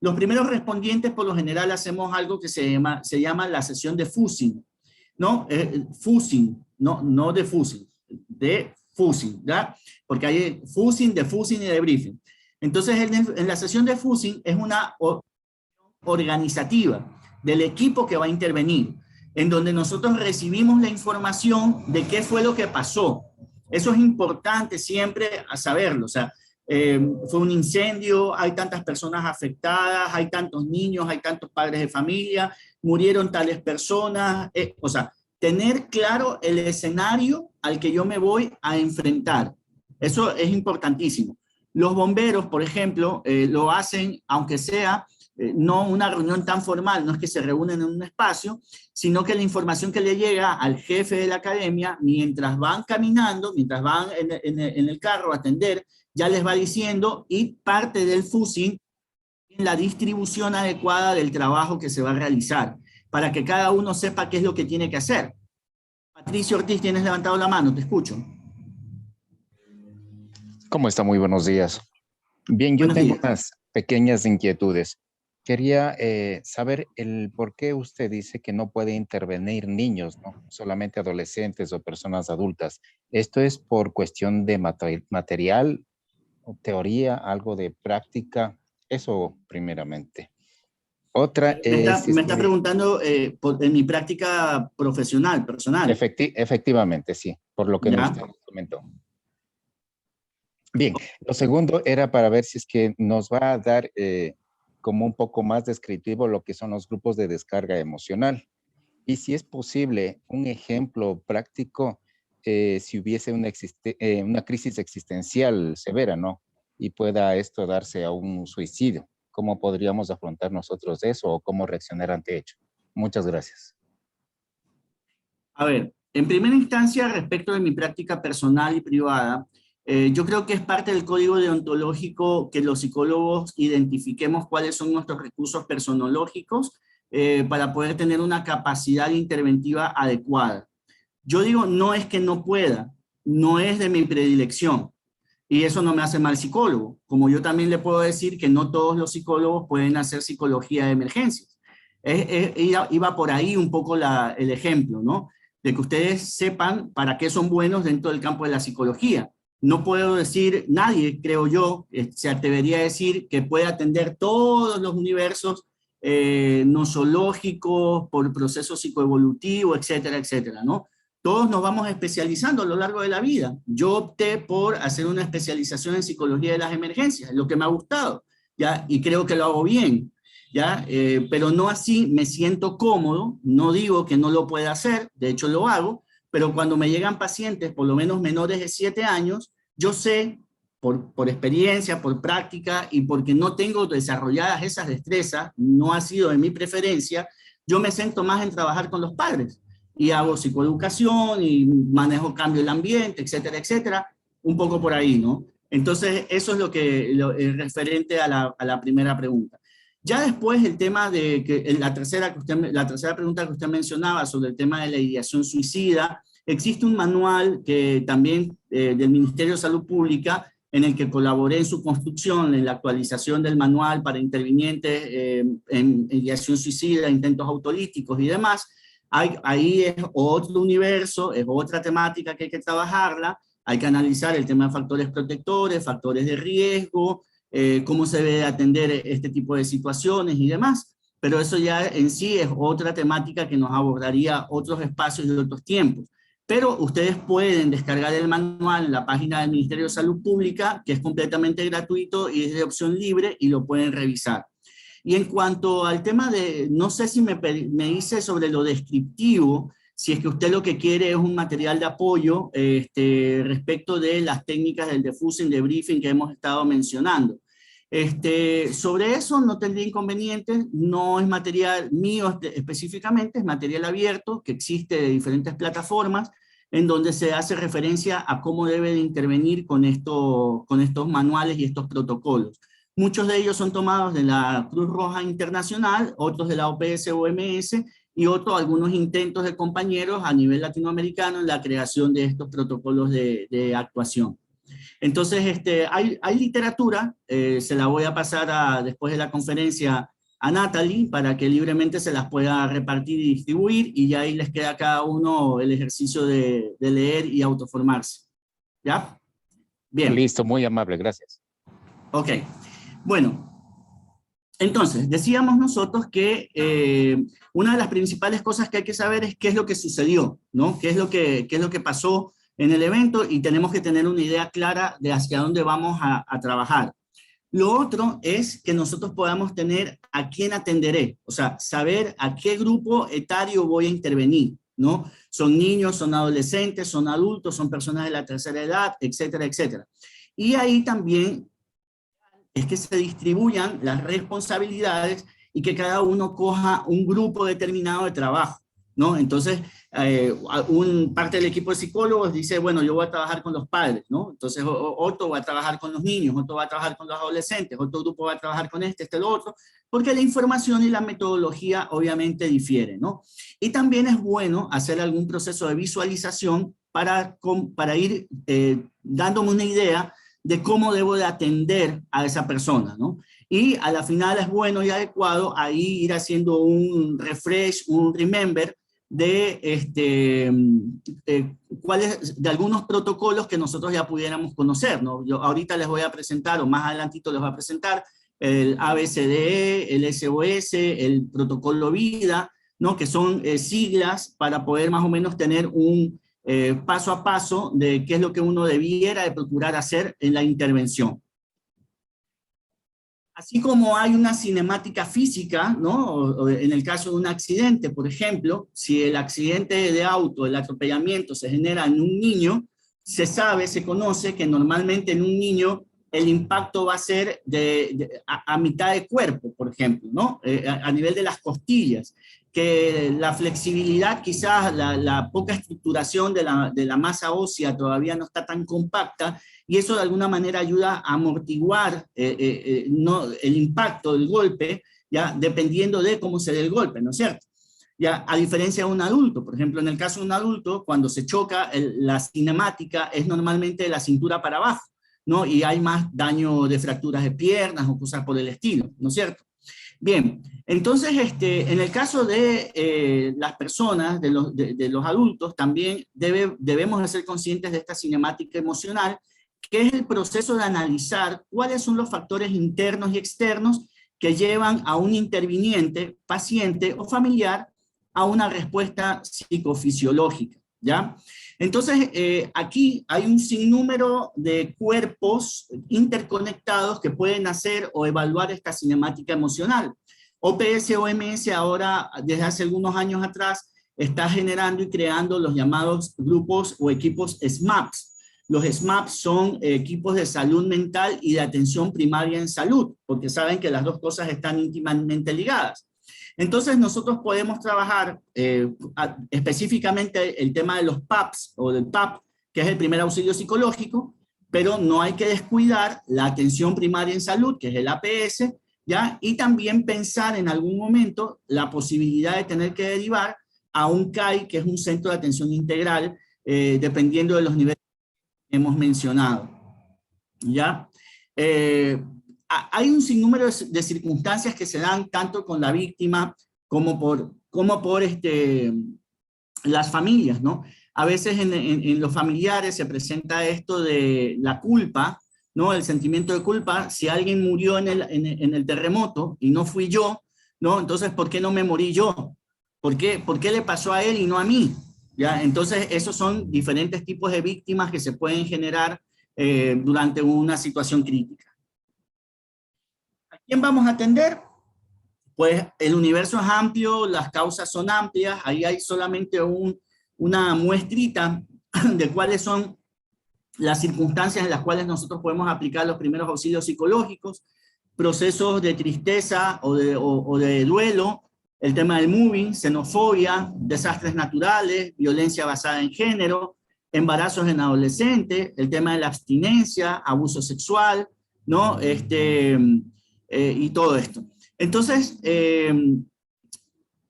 Los primeros respondientes, por lo general, hacemos algo que se llama la sesión de fusing, ¿no? Fusing, no de fusing, de fusing, ¿ya? Porque hay fusing, de fusing y de briefing. Entonces, en la sesión de fusing es una organizativa del equipo que va a intervenir, en donde nosotros recibimos la información de qué fue lo que pasó. Eso es importante siempre a saberlo, o sea, fue un incendio, hay tantas personas afectadas, hay tantos niños, hay tantos padres de familia, murieron tales personas, o sea, tener claro el escenario al que yo me voy a enfrentar. Eso es importantísimo. Los bomberos, por ejemplo, lo hacen, aunque sea no una reunión tan formal, no es que se reúnen en un espacio, sino que la información que le llega al jefe de la academia, mientras van caminando, mientras van en el carro a atender, ya les va diciendo, y parte del fusing en la distribución adecuada del trabajo que se va a realizar, para que cada uno sepa qué es lo que tiene que hacer. Patricio Ortiz, tienes levantado la mano, te escucho.
¿Cómo está? Muy buenos días. Bien, yo tengo unas pequeñas inquietudes. Quería saber el por qué usted dice que no puede intervenir niños, ¿no? Solamente adolescentes o personas adultas. ¿Esto es por cuestión de material, o teoría, algo de práctica? Eso primeramente. Otra es...
Me está preguntando en mi práctica profesional, personal.
Efectivamente, sí, por lo que usted comentó. Bien, lo segundo era para ver si es que nos va a dar como un poco más descriptivo lo que son los grupos de descarga emocional. Y si es posible, un ejemplo práctico, si hubiese una crisis existencial severa, ¿no? Y pueda esto darse a un suicidio. ¿Cómo podríamos afrontar nosotros eso o cómo reaccionar ante ello? Muchas gracias.
A ver, en primera instancia, respecto de mi práctica personal y privada, yo creo que es parte del código deontológico que los psicólogos identifiquemos cuáles son nuestros recursos personológicos para poder tener una capacidad interventiva adecuada. Yo digo, no es que no pueda, no es de mi predilección, Y eso no me hace mal psicólogo, como yo también le puedo decir que no todos los psicólogos pueden hacer psicología de emergencias. Iba por ahí un poco el ejemplo, ¿no? De que ustedes sepan para qué son buenos dentro del campo de la psicología. No puedo decir, nadie, creo yo, se atrevería a decir que puede atender todos los universos nosológicos, por proceso psicoevolutivo, etcétera, etcétera, ¿no? Todos nos vamos especializando a lo largo de la vida. Yo opté por hacer una especialización en psicología de las emergencias, lo que me ha gustado, ¿ya? Y creo que lo hago bien, ¿ya? Pero no así me siento cómodo, no digo que no lo pueda hacer, de hecho lo hago, pero cuando me llegan pacientes, por lo menos menores de 7 años, yo sé, por experiencia, por práctica y porque no tengo desarrolladas esas destrezas, no ha sido de mi preferencia, yo me siento más en trabajar con los padres y hago psicoeducación y manejo cambio del ambiente, etcétera, etcétera, un poco por ahí, ¿no? Entonces, eso es lo referente a la primera pregunta. Ya después el tema de que la tercera pregunta que usted mencionaba sobre el tema de la ideación suicida, existe un manual que también del Ministerio de Salud Pública en el que colaboré en su construcción, en la actualización del manual para intervinientes en ideación suicida, intentos autolíticos y demás. Ahí es otro universo, es otra temática que hay que trabajarla, hay que analizar el tema de factores protectores, factores de riesgo, cómo se debe atender este tipo de situaciones y demás, pero eso ya en sí es otra temática que nos abordaría otros espacios y otros tiempos. Pero ustedes pueden descargar el manual en la página del Ministerio de Salud Pública, que es completamente gratuito y es de opción libre y lo pueden revisar. Y en cuanto al tema de, no sé si me dice sobre lo descriptivo, si es que usted lo que quiere es un material de apoyo respecto de las técnicas del defusing, debriefing que hemos estado mencionando. Sobre eso no tendría inconvenientes, no es material mío específicamente, es material abierto que existe de diferentes plataformas en donde se hace referencia a cómo debe de intervenir con estos manuales y estos protocolos. Muchos de ellos son tomados de la Cruz Roja Internacional, otros de la OPS-OMS y otros algunos intentos de compañeros a nivel latinoamericano en la creación de estos protocolos de actuación. Entonces, hay literatura, se la voy a pasar después de la conferencia a Natalie para que libremente se las pueda repartir y distribuir y ya ahí les queda a cada uno el ejercicio de leer y autoformarse. ¿Ya? Bien.
Listo, muy amable, gracias.
Ok. Bueno, entonces, decíamos nosotros que una de las principales cosas que hay que saber es qué es lo que sucedió, ¿no? Qué es lo que pasó en el evento y tenemos que tener una idea clara de hacia dónde vamos a trabajar. Lo otro es que nosotros podamos tener a quién atenderé, o sea, saber a qué grupo etario voy a intervenir, ¿no? Son niños, son adolescentes, son adultos, son personas de la tercera edad, etcétera, etcétera. Y ahí también es que se distribuyan las responsabilidades y que cada uno coja un grupo determinado de trabajo, ¿no? Entonces, parte del equipo de psicólogos dice, bueno, yo voy a trabajar con los padres, ¿no? Entonces, otro va a trabajar con los niños, otro va a trabajar con los adolescentes, otro grupo va a trabajar con lo otro, porque la información y la metodología obviamente difieren, ¿no? Y también es bueno hacer algún proceso de visualización para ir dándome una idea de cómo debo de atender a esa persona, ¿no? Y a la final es bueno y adecuado ahí ir haciendo un refresh, un remember de algunos protocolos que nosotros ya pudiéramos conocer, ¿no? Yo ahorita les voy a presentar, o más adelantito les voy a presentar, el ABCDE, el SOS, el protocolo VIDA, ¿no? Que son siglas para poder más o menos tener un paso a paso de qué es lo que uno debiera de procurar hacer en la intervención. Así como hay una cinemática física, ¿no? O en el caso de un accidente, por ejemplo, si el accidente de auto, el atropellamiento se genera en un niño, se sabe, se conoce que normalmente en un niño el impacto va a ser a mitad de cuerpo, por ejemplo, ¿no? A nivel de las costillas, que la flexibilidad, quizás la poca estructuración de la masa ósea todavía no está tan compacta, y eso de alguna manera ayuda a amortiguar el impacto del golpe, ya dependiendo de cómo se dé el golpe, ¿no es cierto? Ya, a diferencia de un adulto, por ejemplo, en el caso de un adulto, cuando se choca, la cinemática es normalmente de la cintura para abajo, ¿no? Y hay más daño de fracturas de piernas o cosas por el estilo, ¿no es cierto? Bien, entonces, en el caso de las personas, de los adultos, también debemos de ser conscientes de esta cinemática emocional, que es el proceso de analizar cuáles son los factores internos y externos que llevan a un interviniente, paciente o familiar a una respuesta psicofisiológica, ¿ya? Entonces, aquí hay un sinnúmero de cuerpos interconectados que pueden hacer o evaluar esta cinemática emocional. OPS-OMS ahora, desde hace algunos años atrás, está generando y creando los llamados grupos o equipos SMAPs. Los SMAPs son equipos de salud mental y de atención primaria en salud, porque saben que las dos cosas están íntimamente ligadas. Entonces nosotros podemos trabajar específicamente el tema de los PAPs o del PAP, que es el primer auxilio psicológico, pero no hay que descuidar la atención primaria en salud, que es el APS, ¿ya? Y también pensar en algún momento la posibilidad de tener que derivar a un CAI, que es un centro de atención integral, dependiendo de los niveles que hemos mencionado, ¿ya? Hay un sinnúmero de circunstancias que se dan tanto con la víctima como por las familias, ¿no? A veces en los familiares se presenta esto de la culpa, ¿no? El sentimiento de culpa. Si alguien murió en el terremoto y no fui yo, ¿no? Entonces, ¿por qué no me morí yo? ¿Por qué le pasó a él y no a mí? ¿Ya? Entonces, esos son diferentes tipos de víctimas que se pueden generar durante una situación crítica. ¿A quién vamos a atender? Pues el universo es amplio, las causas son amplias, ahí hay solamente una muestrita de cuáles son las circunstancias en las cuales nosotros podemos aplicar los primeros auxilios psicológicos, procesos de tristeza o de duelo, el tema del moving, xenofobia, desastres naturales, violencia basada en género, embarazos en adolescentes, el tema de la abstinencia, abuso sexual, ¿no? Y todo esto. Entonces,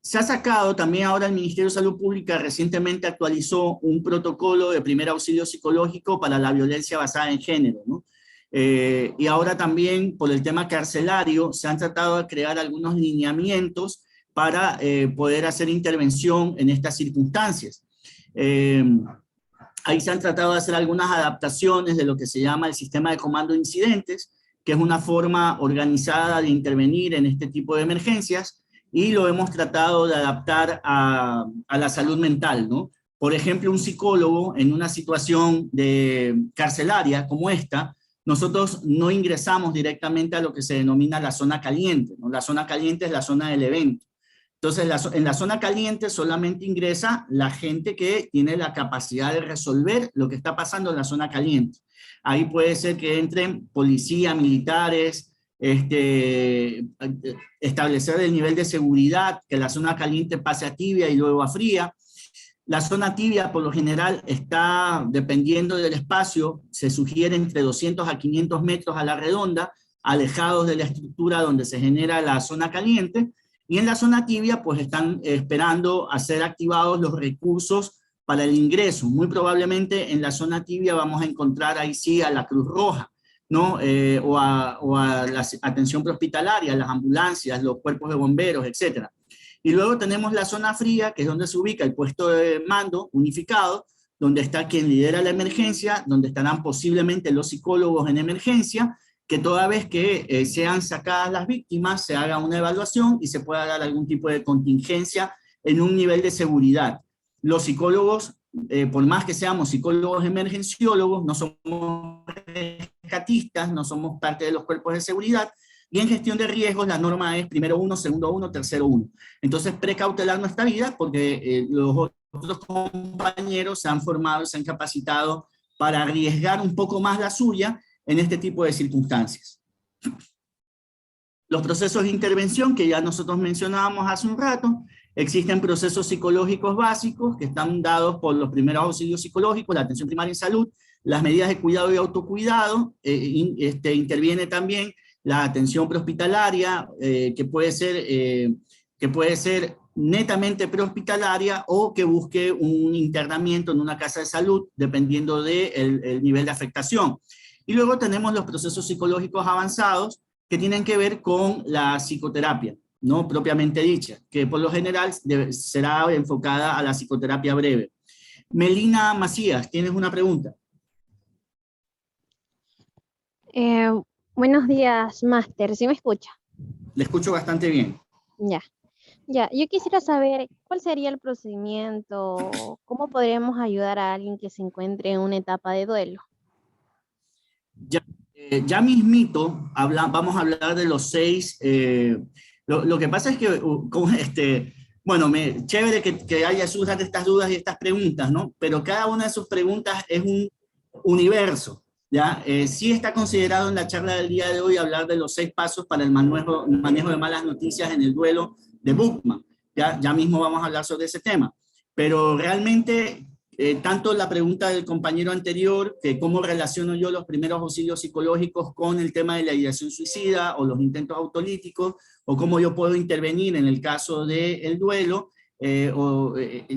se ha sacado también ahora el Ministerio de Salud Pública recientemente actualizó un protocolo de primer auxilio psicológico para la violencia basada en género, ¿no? Y ahora también por el tema carcelario se han tratado de crear algunos lineamientos para poder hacer intervención en estas circunstancias. Ahí se han tratado de hacer algunas adaptaciones de lo que se llama el sistema de comando de incidentes, que es una forma organizada de intervenir en este tipo de emergencias, y lo hemos tratado de adaptar a la salud mental, ¿no? Por ejemplo, un psicólogo en una situación carcelaria como esta, nosotros no ingresamos directamente a lo que se denomina la zona caliente, ¿no? La zona caliente es la zona del evento. Entonces, en la zona caliente solamente ingresa la gente que tiene la capacidad de resolver lo que está pasando en la zona caliente. Ahí puede ser que entren policía, militares, establecer el nivel de seguridad, que la zona caliente pase a tibia y luego a fría. La zona tibia, por lo general, está, dependiendo del espacio, se sugiere entre 200 a 500 metros a la redonda, alejados de la estructura donde se genera la zona caliente, y en la zona tibia, pues están esperando a ser activados los recursos para el ingreso. Muy probablemente en la zona tibia vamos a encontrar ahí sí a la Cruz Roja, ¿no? O a la atención prehospitalaria, las ambulancias, los cuerpos de bomberos, etc. Y luego tenemos la zona fría, que es donde se ubica el puesto de mando unificado, donde está quien lidera la emergencia, donde estarán posiblemente los psicólogos en emergencia, que toda vez que sean sacadas las víctimas, se haga una evaluación y se pueda dar algún tipo de contingencia en un nivel de seguridad. Los psicólogos, por más que seamos psicólogos emergenciólogos, no somos rescatistas, no somos parte de los cuerpos de seguridad, y en gestión de riesgos la norma es primero uno, segundo uno, tercero uno. Entonces, precautelar nuestra vida porque los otros compañeros se han formado, se han capacitado para arriesgar un poco más la suya en este tipo de circunstancias. Los procesos de intervención que ya nosotros mencionábamos hace un rato, existen procesos psicológicos básicos que están dados por los primeros auxilios psicológicos, la atención primaria en salud, las medidas de cuidado y autocuidado, interviene también la atención prehospitalaria, que puede ser netamente prehospitalaria o que busque un internamiento en una casa de salud, dependiendo del nivel de afectación. Y luego tenemos los procesos psicológicos avanzados que tienen que ver con la psicoterapia, no propiamente dicha, que por lo general será enfocada a la psicoterapia breve. Melina Macías, ¿tienes una pregunta?
Buenos días, máster. ¿Sí me escucha?
Le escucho bastante bien.
Ya. Yo quisiera saber cuál sería el procedimiento, cómo podríamos ayudar a alguien que se encuentre en una etapa de duelo.
Ya mismito vamos a hablar de los 6. Lo que pasa es que, bueno, chévere que haya surjan estas dudas y estas preguntas, ¿no? Pero cada una de sus preguntas es un universo, ¿ya? Sí está considerado en la charla del día de hoy hablar de los 6 pasos para el manejo de malas noticias en el duelo de Buchmann. Ya mismo vamos a hablar sobre ese tema. Pero realmente, tanto la pregunta del compañero anterior, que cómo relaciono yo los primeros auxilios psicológicos con el tema de la ideación suicida o los intentos autolíticos, o cómo yo puedo intervenir en el caso del duelo,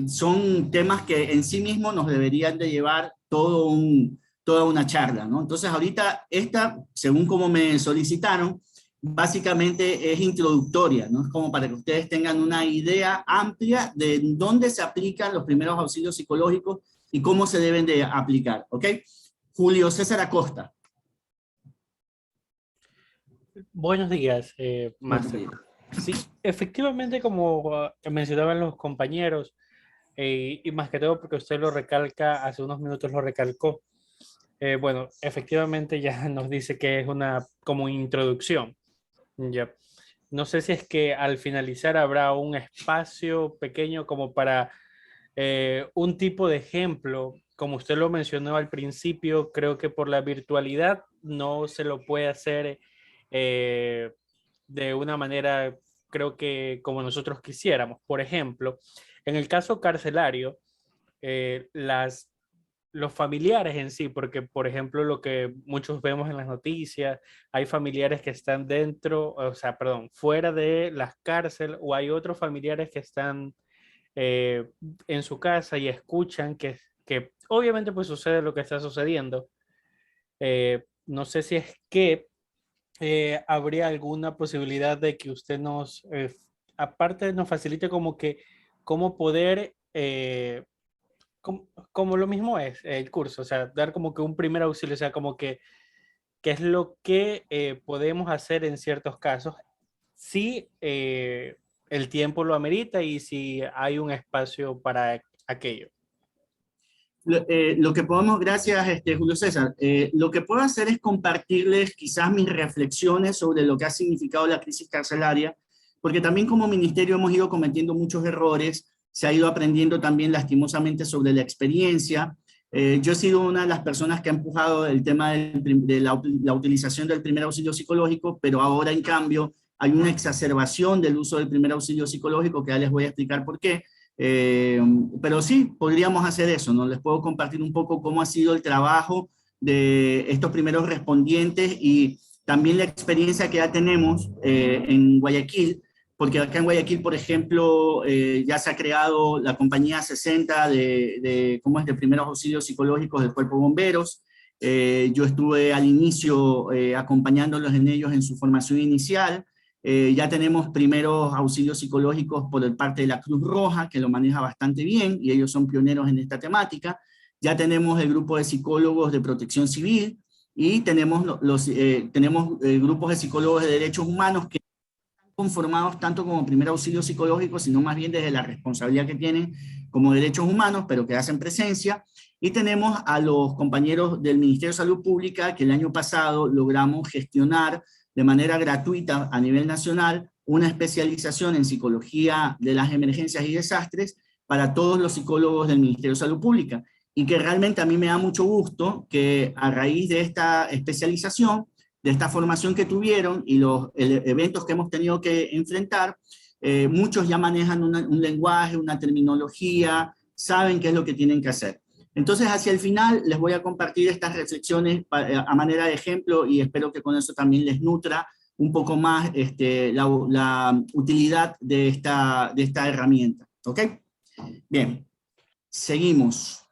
son temas que en sí mismos nos deberían de llevar toda una charla, ¿no? Entonces ahorita esta, según como me solicitaron, básicamente es introductoria, ¿no? Es como para que ustedes tengan una idea amplia de dónde se aplican los primeros auxilios psicológicos y cómo se deben de aplicar, ¿ok? Julio César Acosta.
Buenos días, máster. Sí, efectivamente, como mencionaban los compañeros, y más que todo porque usted lo recalca, hace unos minutos lo recalcó, bueno, efectivamente ya nos dice que es una como introducción. Ya. No sé si es que al finalizar habrá un espacio pequeño como para un tipo de ejemplo. Como usted lo mencionó al principio, creo que por la virtualidad no se lo puede hacer de una manera, creo que como nosotros quisiéramos. Por ejemplo, en el caso carcelario, los familiares en sí, porque por ejemplo lo que muchos vemos en las noticias, hay familiares que están dentro, o sea, perdón, fuera de las cárceles, o hay otros familiares que están en su casa y escuchan que obviamente pues sucede lo que está sucediendo. No sé si es que habría alguna posibilidad de que usted aparte nos facilite como que cómo poder como lo mismo es el curso, o sea, dar como que un primer auxilio, o sea, como que qué es lo que podemos hacer en ciertos casos, si el tiempo lo amerita y si hay un espacio para aquello.
Lo que podemos, gracias Julio César, lo que puedo hacer es compartirles quizás mis reflexiones sobre lo que ha significado la crisis carcelaria, porque también como ministerio hemos ido cometiendo muchos errores, se ha ido aprendiendo también lastimosamente sobre la experiencia. Yo he sido una de las personas que ha empujado el tema de la utilización del primer auxilio psicológico, pero ahora en cambio hay una exacerbación del uso del primer auxilio psicológico, que ya les voy a explicar por qué. Pero sí, podríamos hacer eso, ¿no? Les puedo compartir un poco cómo ha sido el trabajo de estos primeros respondientes y también la experiencia que ya tenemos en Guayaquil, porque acá en Guayaquil, por ejemplo, ya se ha creado la compañía 60 de primeros auxilios psicológicos del Cuerpo de Bomberos. Yo estuve al inicio acompañándolos en ellos en su formación inicial. Ya tenemos primeros auxilios psicológicos por parte de la Cruz Roja, que lo maneja bastante bien, y ellos son pioneros en esta temática. Ya tenemos el grupo de psicólogos de protección civil, y tenemos grupos de psicólogos de derechos humanos que están conformados tanto como primer auxilio psicológico, sino más bien desde la responsabilidad que tienen como derechos humanos, pero que hacen presencia. Y tenemos a los compañeros del Ministerio de Salud Pública, que el año pasado logramos gestionar de manera gratuita a nivel nacional una especialización en psicología de las emergencias y desastres para todos los psicólogos del Ministerio de Salud Pública. Y que realmente a mí me da mucho gusto que a raíz de esta especialización, de esta formación que tuvieron y los eventos que hemos tenido que enfrentar, muchos ya manejan un lenguaje, una terminología, saben qué es lo que tienen que hacer. Entonces, hacia el final les voy a compartir estas reflexiones a manera de ejemplo, y espero que con eso también les nutra un poco más la utilidad de esta herramienta. ¿Ok? Bien, seguimos.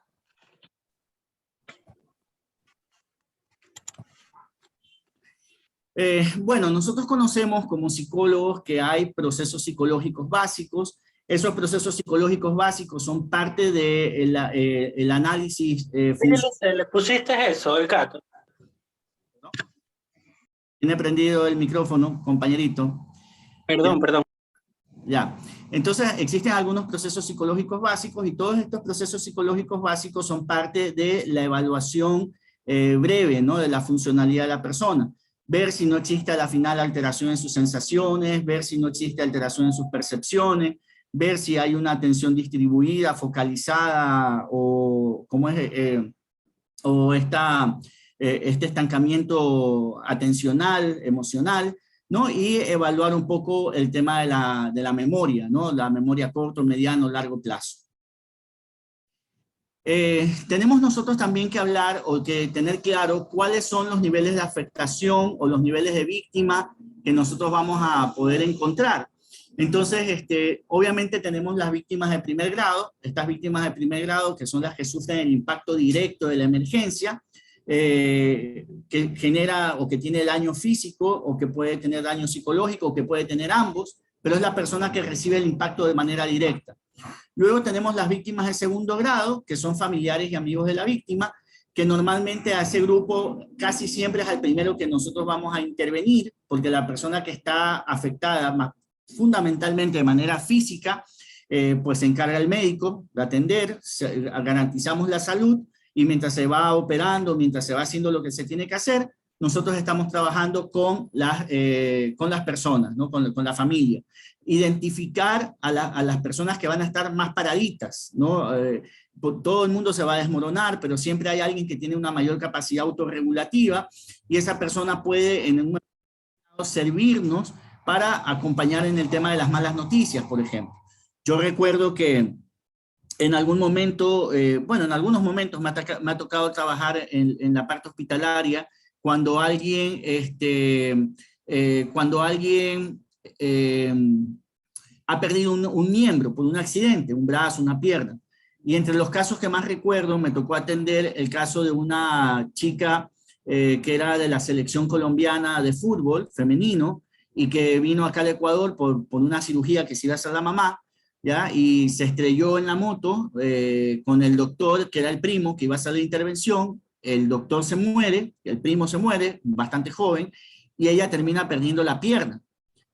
Bueno, nosotros conocemos como psicólogos que hay procesos psicológicos básicos. Esos procesos psicológicos básicos son parte del el análisis
¿Le pusiste eso, el gato?
Tiene prendido el micrófono, compañerito.
Perdón, perdón.
Ya. Entonces, existen algunos procesos psicológicos básicos y todos estos procesos psicológicos básicos son parte de la evaluación breve, ¿no? De la funcionalidad de la persona. Ver si no existe a la final alteración en sus sensaciones, ver si no existe alteración en sus percepciones, ver si hay una atención distribuida, focalizada o cómo es, o este estancamiento atencional, emocional, ¿no? Y evaluar un poco el tema de la memoria, ¿no? La memoria corto, mediano, largo plazo. Tenemos nosotros también que hablar o que tener claro cuáles son los niveles de afectación o los niveles de víctima que nosotros vamos a poder encontrar. Entonces, obviamente tenemos las víctimas de primer grado, estas víctimas de primer grado que son las que sufren el impacto directo de la emergencia, que genera o que tiene daño físico o que puede tener daño psicológico o que puede tener ambos, pero es la persona que recibe el impacto de manera directa. Luego tenemos las víctimas de segundo grado, que son familiares y amigos de la víctima, que normalmente a ese grupo casi siempre es el primero que nosotros vamos a intervenir, porque la persona que está afectada fundamentalmente de manera física, pues se encarga el médico de atender, garantizamos la salud, y mientras se va operando, mientras se va haciendo lo que se tiene que hacer, nosotros estamos trabajando con las personas, ¿no? con la familia. Identificar a las personas que van a estar más paraditas, ¿no? Todo el mundo se va a desmoronar, pero siempre hay alguien que tiene una mayor capacidad autorregulativa y esa persona puede en un momento servirnos para acompañar en el tema de las malas noticias, por ejemplo. Yo recuerdo que en algún momento, bueno, en algunos momentos me ha tocado trabajar en la parte hospitalaria cuando alguien, ha perdido un miembro por un accidente, un brazo, una pierna. Y entre los casos que más recuerdo, me tocó atender el caso de una chica que era de la selección colombiana de fútbol femenino y que vino acá al Ecuador por una cirugía que se iba a hacer la mamá, ¿ya? Y se estrelló en la moto con el doctor, que era el primo, que iba a hacer la intervención. El doctor se muere, el primo se muere, bastante joven, y ella termina perdiendo la pierna,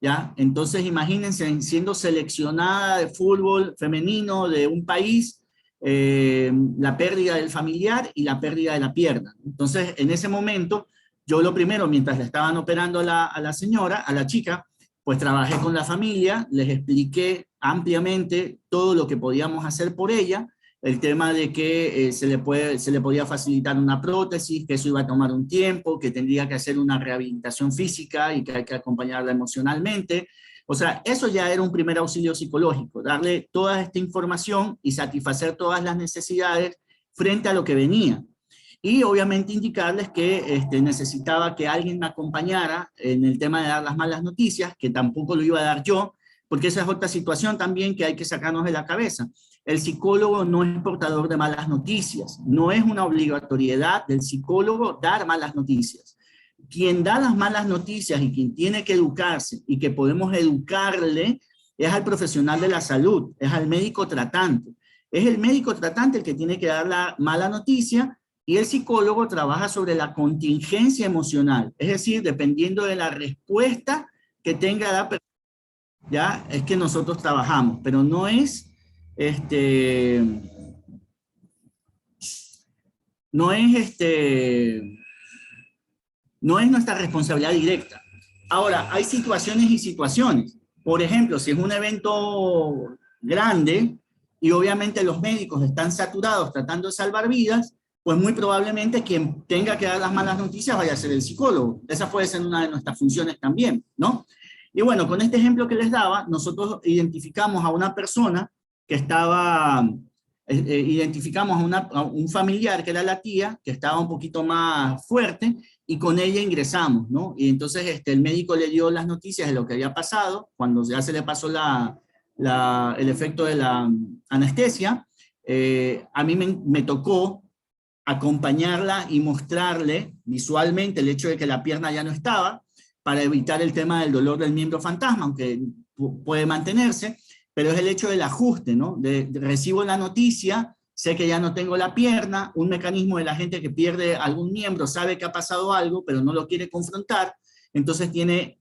¿ya? Entonces imagínense, siendo seleccionada de fútbol femenino de un país, la pérdida del familiar y la pérdida de la pierna. Entonces, en ese momento, yo lo primero, mientras le estaban operando a la señora, a la chica, pues trabajé con la familia, les expliqué ampliamente todo lo que podíamos hacer por ella, el tema de que se le podía facilitar una prótesis, que eso iba a tomar un tiempo, que tendría que hacer una rehabilitación física y que hay que acompañarla emocionalmente. O sea, eso ya era un primer auxilio psicológico, darle toda esta información y satisfacer todas las necesidades frente a lo que venía. Y obviamente indicarles que necesitaba que alguien me acompañara en el tema de dar las malas noticias, que tampoco lo iba a dar yo, porque esa es otra situación también que hay que sacarnos de la cabeza. El psicólogo no es portador de malas noticias, no es una obligatoriedad del psicólogo dar malas noticias. Quien da las malas noticias y quien tiene que educarse y que podemos educarle es al profesional de la salud, es al médico tratante. Es el médico tratante el que tiene que dar la mala noticia y el psicólogo trabaja sobre la contingencia emocional, es decir, dependiendo de la respuesta que tenga la persona, ya es que nosotros trabajamos, pero no es no es nuestra responsabilidad directa. Ahora, hay situaciones y situaciones. Por ejemplo, si es un evento grande y obviamente los médicos están saturados tratando de salvar vidas, pues muy probablemente quien tenga que dar las malas noticias vaya a ser el psicólogo. Esa puede ser una de nuestras funciones también, ¿no? Y bueno, con este ejemplo que les daba, nosotros identificamos a una persona que estaba, identificamos a un familiar que era la tía, que estaba un poquito más fuerte, y con ella ingresamos, ¿no? Y entonces el médico le dio las noticias de lo que había pasado, cuando ya se le pasó el efecto de la anestesia. A mí me tocó acompañarla y mostrarle visualmente el hecho de que la pierna ya no estaba, para evitar el tema del dolor del miembro fantasma, aunque puede mantenerse, pero es el hecho del ajuste, ¿no? Recibo la noticia, sé que ya no tengo la pierna, un mecanismo de la gente que pierde algún miembro, sabe que ha pasado algo, pero no lo quiere confrontar, entonces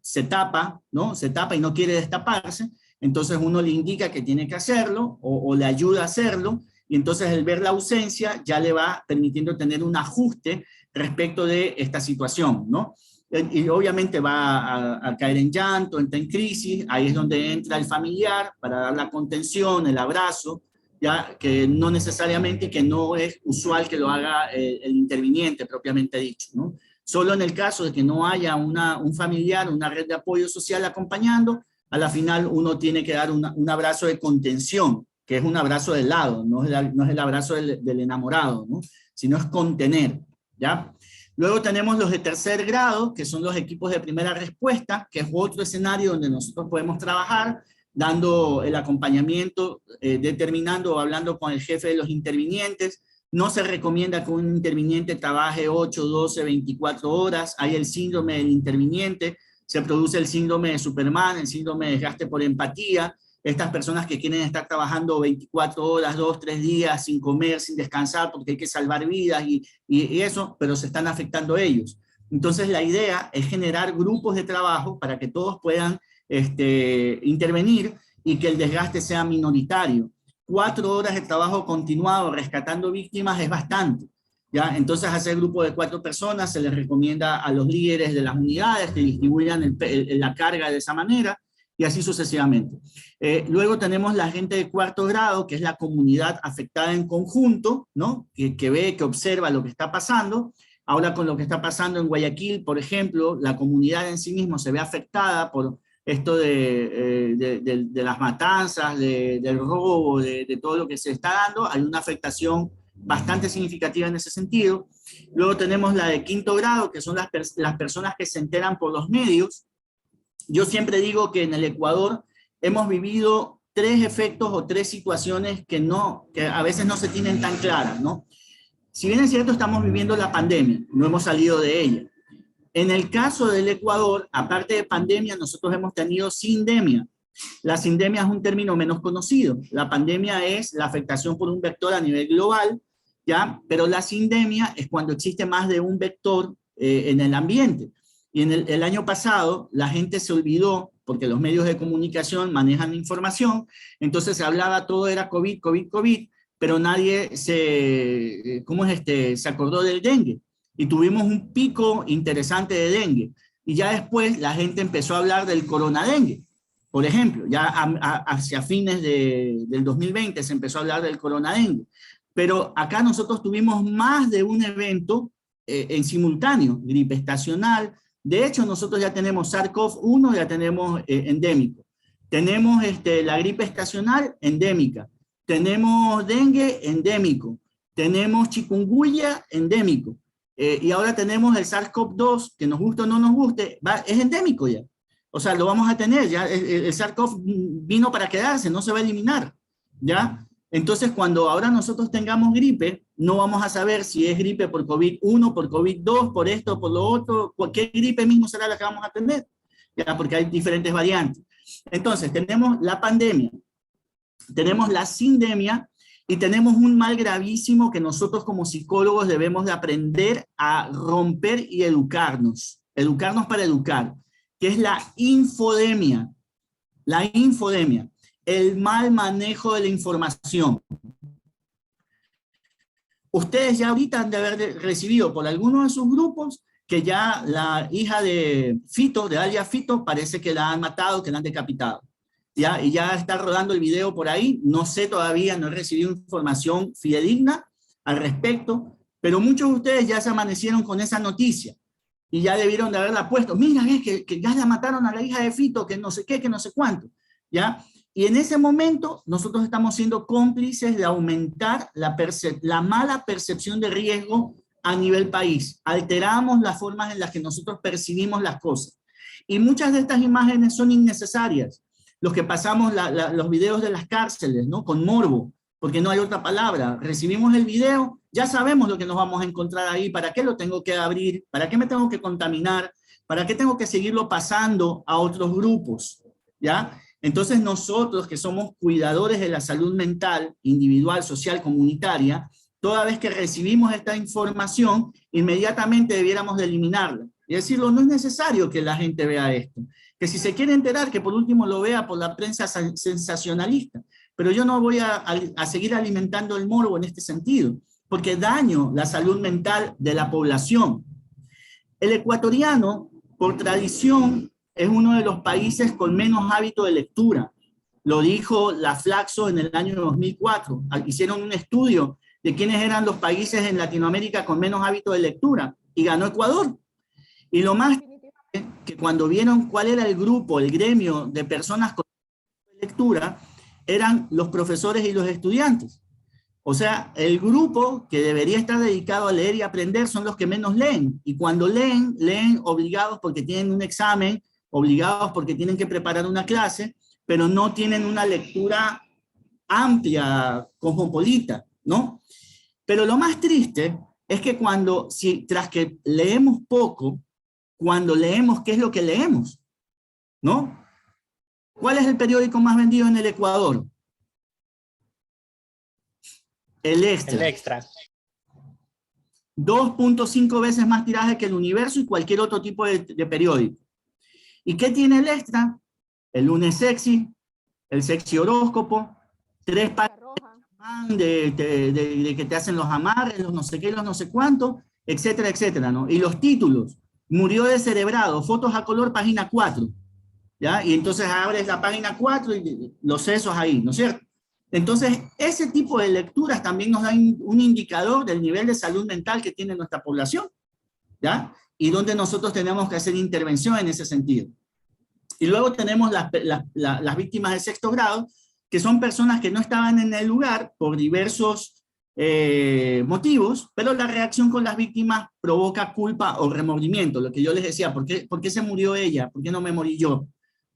se tapa, ¿no? Se tapa y no quiere destaparse, entonces uno le indica que tiene que hacerlo, o le ayuda a hacerlo, y entonces el ver la ausencia ya le va permitiendo tener un ajuste respecto de esta situación, ¿no? Y obviamente va a caer en llanto, entra en crisis, ahí es donde entra el familiar para dar la contención, el abrazo, ya que no necesariamente, que no es usual que lo haga el interviniente propiamente dicho, ¿no? Solo en el caso de que no haya un familiar, una red de apoyo social acompañando, a la final uno tiene que dar un abrazo de contención, que es un abrazo de lado, no es el abrazo del enamorado, ¿no? Sino es contener, ¿ya? Luego tenemos los de tercer grado, que son los equipos de primera respuesta, que es otro escenario donde nosotros podemos trabajar, dando el acompañamiento, determinando o hablando con el jefe de los intervinientes. No se recomienda que un interviniente trabaje 8, 12, 24 horas. Hay el síndrome del interviniente, se produce el síndrome de Superman, el síndrome de desgaste por empatía. Estas personas que quieren estar trabajando 24 horas, 2, 3 días sin comer, sin descansar, porque hay que salvar vidas y eso, pero se están afectando ellos. Entonces la idea es generar grupos de trabajo para que todos puedan intervenir y que el desgaste sea minoritario. 4 horas de trabajo continuado rescatando víctimas es bastante, ¿ya? Entonces hacer grupo de 4 personas, se les recomienda a los líderes de las unidades que distribuyan la carga de esa manera, y así sucesivamente. Luego tenemos la gente de cuarto grado, que es la comunidad afectada en conjunto, ¿no? Que ve, que observa lo que está pasando. Ahora con lo que está pasando en Guayaquil, por ejemplo, la comunidad en sí misma se ve afectada por esto de las matanzas, del robo, de todo lo que se está dando. Hay una afectación bastante significativa en ese sentido. Luego tenemos la de quinto grado, que son las personas que se enteran por los medios. Yo siempre digo que en el Ecuador hemos vivido 3 efectos o 3 situaciones que a veces no se tienen tan claras, ¿no? Si bien es cierto, estamos viviendo la pandemia, no hemos salido de ella. En el caso del Ecuador, aparte de pandemia, nosotros hemos tenido sindemia. La sindemia es un término menos conocido. La pandemia es la afectación por un vector a nivel global, ¿ya? Pero la sindemia es cuando existe más de un vector en el ambiente. Y en el año pasado la gente se olvidó, porque los medios de comunicación manejan información, entonces se hablaba, todo era COVID, COVID, COVID, pero nadie se acordó del dengue. Y tuvimos un pico interesante de dengue. Y ya después la gente empezó a hablar del coronadengue. Por ejemplo, ya hacia fines del 2020 se empezó a hablar del coronadengue. Pero acá nosotros tuvimos más de un evento en simultáneo, gripe estacional. De hecho, nosotros ya tenemos SARS-CoV-1, ya tenemos endémico. Tenemos la gripe estacional endémica. Tenemos dengue endémico. Tenemos chikungunya endémico. Y ahora tenemos el SARS-CoV-2, que nos guste o no nos guste, es endémico ya. O sea, lo vamos a tener, ya el SARS-CoV vino para quedarse, no se va a eliminar, ¿ya? Entonces, cuando ahora nosotros tengamos gripe, no vamos a saber si es gripe por COVID-1, por COVID-2, por esto, por lo otro, cualquier gripe mismo será la que vamos a tener, ¿ya? Porque hay diferentes variantes. Entonces, tenemos la pandemia, tenemos la sindemia, y tenemos un mal gravísimo que nosotros como psicólogos debemos de aprender a romper y educarnos para educar, que es la infodemia. La infodemia, el mal manejo de la información. Ustedes ya ahorita han de haber recibido por alguno de sus grupos que ya la hija de Fito, de alias Fito, parece que la han matado, que la han decapitado. ¿Ya? Y ya está rodando el video por ahí, no sé todavía, no he recibido información fidedigna al respecto, pero muchos de ustedes ya se amanecieron con esa noticia, y ya debieron de haberla puesto, mira, es que ya la mataron a la hija de Fito, que no sé qué, que no sé cuánto, ¿ya? Y en ese momento nosotros estamos siendo cómplices de aumentar la mala percepción de riesgo a nivel país, alteramos las formas en las que nosotros percibimos las cosas, y muchas de estas imágenes son innecesarias. Los que pasamos los videos de las cárceles, ¿no? Con morbo, porque no hay otra palabra. Recibimos el video, ya sabemos lo que nos vamos a encontrar ahí, ¿para qué lo tengo que abrir? ¿Para qué me tengo que contaminar? ¿Para qué tengo que seguirlo pasando a otros grupos? ¿Ya? Entonces nosotros que somos cuidadores de la salud mental, individual, social, comunitaria, toda vez que recibimos esta información, inmediatamente debiéramos de eliminarla. Y decirlo, no es necesario que la gente vea esto. Que si se quiere enterar, que por último lo vea por la prensa sensacionalista. Pero yo no voy a seguir alimentando el morbo en este sentido, porque daño la salud mental de la población. El ecuatoriano, por tradición, es uno de los países con menos hábito de lectura. Lo dijo la Flaxo en el año 2004. Hicieron un estudio de quiénes eran los países en Latinoamérica con menos hábito de lectura, y ganó Ecuador. Y lo más que cuando vieron cuál era el grupo, el gremio de personas con lectura, eran los profesores y los estudiantes. O sea, el grupo que debería estar dedicado a leer y aprender son los que menos leen. Y cuando leen, leen obligados porque tienen un examen, obligados porque tienen que preparar una clase, pero no tienen una lectura amplia, cosmopolita, ¿no? Pero lo más triste es que tras que leemos poco, cuando leemos, ¿qué es lo que leemos? ¿No? ¿Cuál es el periódico más vendido en el Ecuador? El Extra.
El Extra.
2.5 veces más tiraje que el Universo y cualquier otro tipo de periódico. ¿Y qué tiene el Extra? El Lunes Sexy, el Sexy Horóscopo, 3 páginas de que te hacen los amarres, los no sé qué, los no sé cuánto, etcétera, etcétera, ¿no? Y los títulos: murió descerebrado, fotos a color, página 4, ¿ya? Y entonces abres la página 4 y los sesos ahí, ¿no es cierto? Entonces, ese tipo de lecturas también nos dan un indicador del nivel de salud mental que tiene nuestra población, ¿ya? Y donde nosotros tenemos que hacer intervención en ese sentido. Y luego tenemos las víctimas de sexto grado, que son personas que no estaban en el lugar por diversos motivos, pero la reacción con las víctimas provoca culpa o remordimiento, lo que yo les decía, ¿por qué se murió ella? ¿Por qué no me morí yo?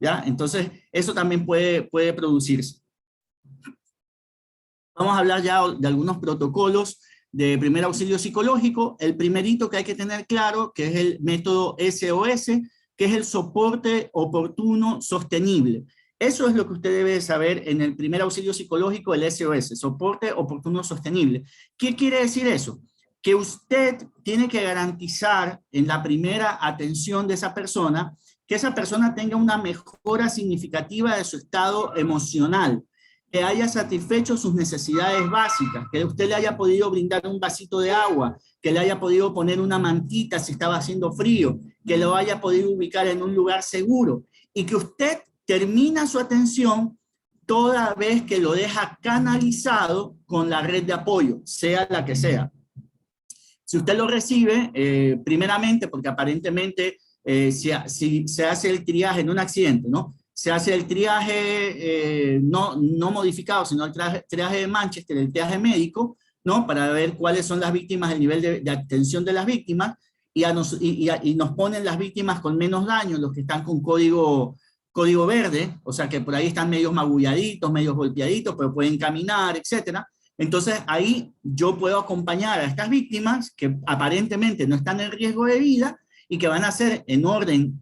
¿Ya? Entonces, eso también puede producirse. Vamos a hablar ya de algunos protocolos de primer auxilio psicológico. El primerito que hay que tener claro, que es el método SOS, que es el soporte oportuno sostenible. Eso es lo que usted debe saber en el primer auxilio psicológico, el SOS, soporte oportuno sostenible. ¿Qué quiere decir eso? Que usted tiene que garantizar en la primera atención de esa persona, que esa persona tenga una mejora significativa de su estado emocional, que haya satisfecho sus necesidades básicas, que usted le haya podido brindar un vasito de agua, que le haya podido poner una mantita si estaba haciendo frío, que lo haya podido ubicar en un lugar seguro, y que usted termina su atención toda vez que lo deja canalizado con la red de apoyo, sea la que sea. Si usted lo recibe, primeramente, porque aparentemente si se hace el triaje en un accidente, ¿no? Se hace el triaje no modificado, sino el triaje de Manchester, el triaje médico, ¿no? Para ver cuáles son las víctimas, el nivel de atención de las víctimas, y nos ponen las víctimas con menos daño, los que están con código verde, o sea que por ahí están medios magulladitos, medios golpeaditos, pero pueden caminar, etcétera. Entonces ahí yo puedo acompañar a estas víctimas que aparentemente no están en riesgo de vida y que van a ser en orden,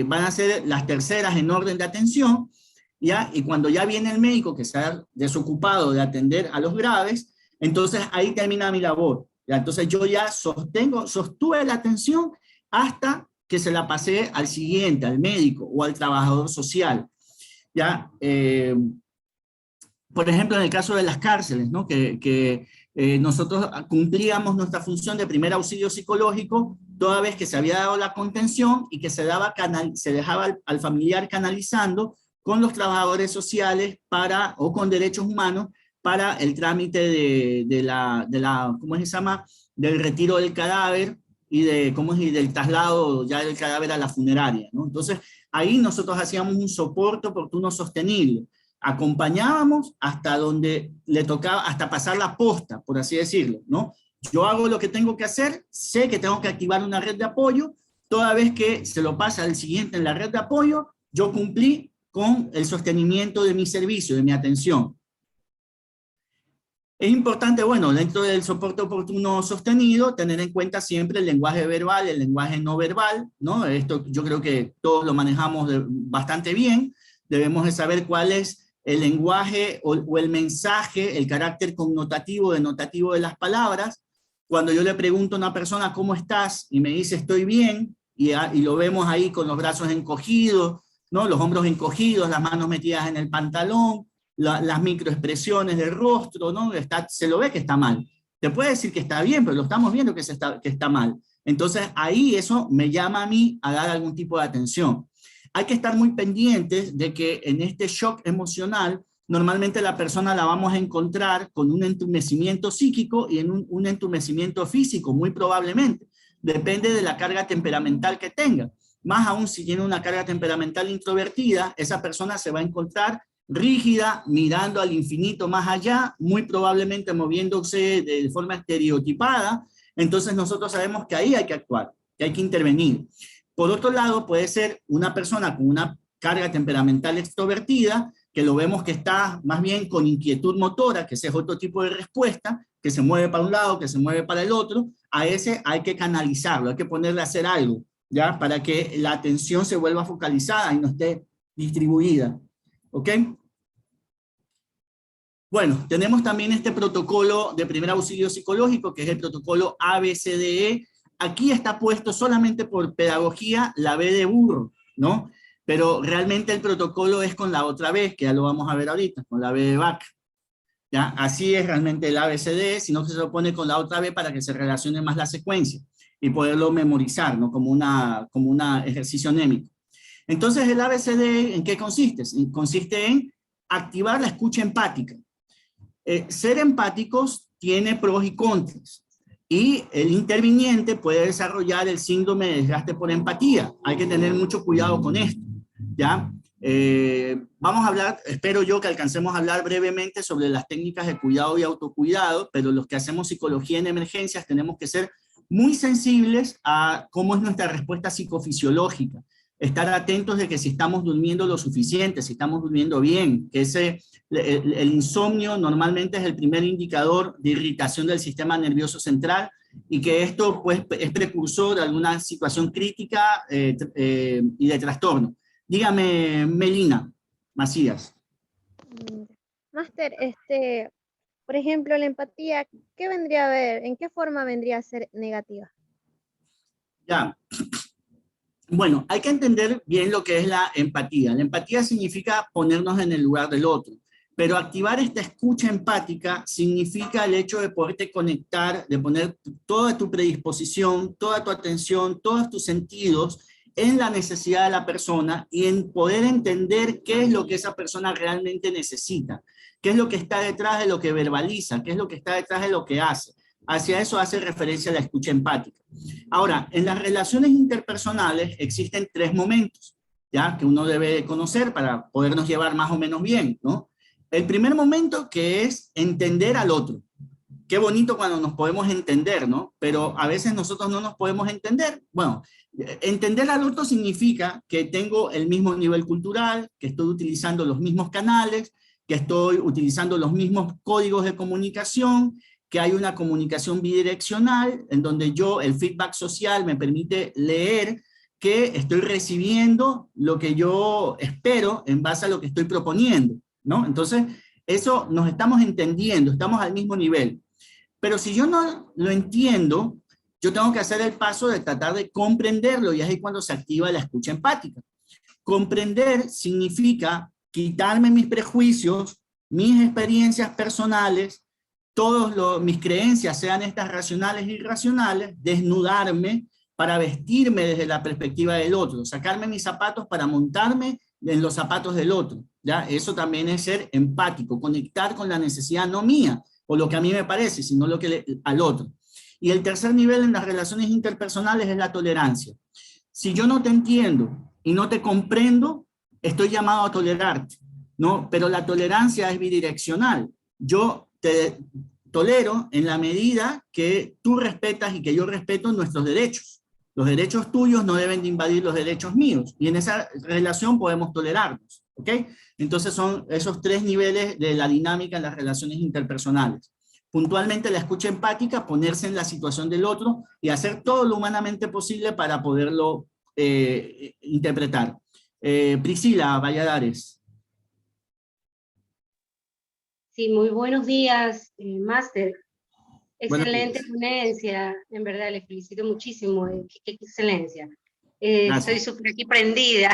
van a ser las terceras en orden de atención, ¿ya? Y cuando ya viene el médico que se ha desocupado de atender a los graves, entonces ahí termina mi labor, ¿ya? Entonces yo ya sostuve la atención hasta que se la pasé al siguiente, al médico o al trabajador social, ¿ya? Por ejemplo, en el caso de las cárceles, ¿no? Nosotros cumplíamos nuestra función de primer auxilio psicológico toda vez que se había dado la contención y que se dejaba al familiar canalizando con los trabajadores sociales o con derechos humanos para el trámite ¿cómo se llama? Del retiro del cadáver y del traslado ya del cadáver a la funeraria, ¿no? Entonces, ahí nosotros hacíamos un soporte oportuno sostenible. Acompañábamos hasta donde le tocaba, hasta pasar la posta, por así decirlo, ¿no? Yo hago lo que tengo que hacer, sé que tengo que activar una red de apoyo, toda vez que se lo pasa al siguiente en la red de apoyo, yo cumplí con el sostenimiento de mi servicio, de mi atención. Es importante, bueno, dentro del soporte oportuno sostenido, tener en cuenta siempre el lenguaje verbal, el lenguaje no verbal, ¿no? Esto yo creo que todos lo manejamos bastante bien. Debemos de saber cuál es el lenguaje o el mensaje, el carácter connotativo, denotativo de las palabras. Cuando yo le pregunto a una persona, ¿cómo estás? Y me dice, estoy bien, y lo vemos ahí con los brazos encogidos, ¿no? Los hombros encogidos, las manos metidas en el pantalón, las microexpresiones del rostro, ¿no? Se lo ve que está mal. Te puede decir que está bien, pero lo estamos viendo que está mal. Entonces ahí eso me llama a mí a dar algún tipo de atención. Hay que estar muy pendientes de que en este shock emocional, normalmente la persona la vamos a encontrar con un entumecimiento psíquico y en un entumecimiento físico, muy probablemente. Depende de la carga temperamental que tenga. Más aún si tiene una carga temperamental introvertida, esa persona se va a encontrar rígida, mirando al infinito más allá, muy probablemente moviéndose de forma estereotipada. Entonces nosotros sabemos que ahí hay que actuar, que hay que intervenir. Por otro lado, puede ser una persona con una carga temperamental extrovertida, que lo vemos que está más bien con inquietud motora, que ese es otro tipo de respuesta, que se mueve para un lado, que se mueve para el otro. A ese hay que canalizarlo, hay que ponerle a hacer algo, ¿ya? Para que la atención se vuelva focalizada y no esté distribuida. ¿Ok? Bueno, tenemos también este protocolo de primer auxilio psicológico, que es el protocolo ABCDE. Aquí está puesto solamente por pedagogía la B de burro, ¿no? Pero realmente el protocolo es con la otra B, que ya lo vamos a ver ahorita, con la B de vaca. ¿Ya? Así es realmente el ABCDE, sino que se lo pone con la otra B para que se relacione más la secuencia y poderlo memorizar, ¿no? Como un ejercicio anémico. Entonces, el ABCDE, ¿en qué consiste? Consiste en activar la escucha empática. Ser empáticos tiene pros y contras. Y el interviniente puede desarrollar el síndrome de desgaste por empatía. Hay que tener mucho cuidado con esto, ¿ya? Vamos a hablar, espero yo que alcancemos a hablar brevemente sobre las técnicas de cuidado y autocuidado, pero los que hacemos psicología en emergencias tenemos que ser muy sensibles a cómo es nuestra respuesta psicofisiológica. Estar atentos de que si estamos durmiendo lo suficiente, si estamos durmiendo bien, que el insomnio normalmente es el primer indicador de irritación del sistema nervioso central y que esto pues, es precursor de alguna situación crítica y de trastorno. Dígame, Melina Macías.
Máster, por ejemplo, la empatía, ¿qué vendría a ver? ¿En qué forma vendría a ser negativa?
Ya. Bueno, hay que entender bien lo que es la empatía. La empatía significa ponernos en el lugar del otro, pero activar esta escucha empática significa el hecho de poderte conectar, de poner toda tu predisposición, toda tu atención, todos tus sentidos en la necesidad de la persona y en poder entender qué es lo que esa persona realmente necesita, qué es lo que está detrás de lo que verbaliza, qué es lo que está detrás de lo que hace. Hacia eso hace referencia la escucha empática. Ahora, en las relaciones interpersonales existen 3 momentos, ¿ya? Que uno debe conocer para podernos llevar más o menos bien, ¿no? El primer momento que es entender al otro. Qué bonito cuando nos podemos entender, ¿no? Pero a veces nosotros no nos podemos entender. Bueno, entender al otro significa que tengo el mismo nivel cultural, que estoy utilizando los mismos canales, que estoy utilizando los mismos códigos de comunicación, que hay una comunicación bidireccional en donde el feedback social me permite leer que estoy recibiendo lo que yo espero en base a lo que estoy proponiendo, ¿no? Entonces, eso nos estamos entendiendo, estamos al mismo nivel. Pero si yo no lo entiendo, yo tengo que hacer el paso de tratar de comprenderlo y es ahí cuando se activa la escucha empática. Comprender significa quitarme mis prejuicios, mis experiencias personales, mis creencias, sean estas racionales e irracionales, desnudarme para vestirme desde la perspectiva del otro, sacarme mis zapatos para montarme en los zapatos del otro, ¿ya? Eso también es ser empático, conectar con la necesidad no mía, o lo que a mí me parece, sino lo que al otro. Y el tercer nivel en las relaciones interpersonales es la tolerancia. Si yo no te entiendo y no te comprendo, estoy llamado a tolerarte, ¿no? Pero la tolerancia es bidireccional. Yo te tolero en la medida que tú respetas y que yo respeto nuestros derechos. Los derechos tuyos no deben de invadir los derechos míos. Y en esa relación podemos tolerarnos, ¿ok? Entonces son esos 3 niveles de la dinámica en las relaciones interpersonales. puntualmente la escucha empática, ponerse en la situación del otro y hacer todo lo humanamente posible para poderlo interpretar. Priscila Valladares.
Sí, muy buenos días, máster.
Buenos
Excelente
días.
ponencia, en verdad, le felicito muchísimo, qué excelencia.
Gracias.
Estoy súper aquí prendida.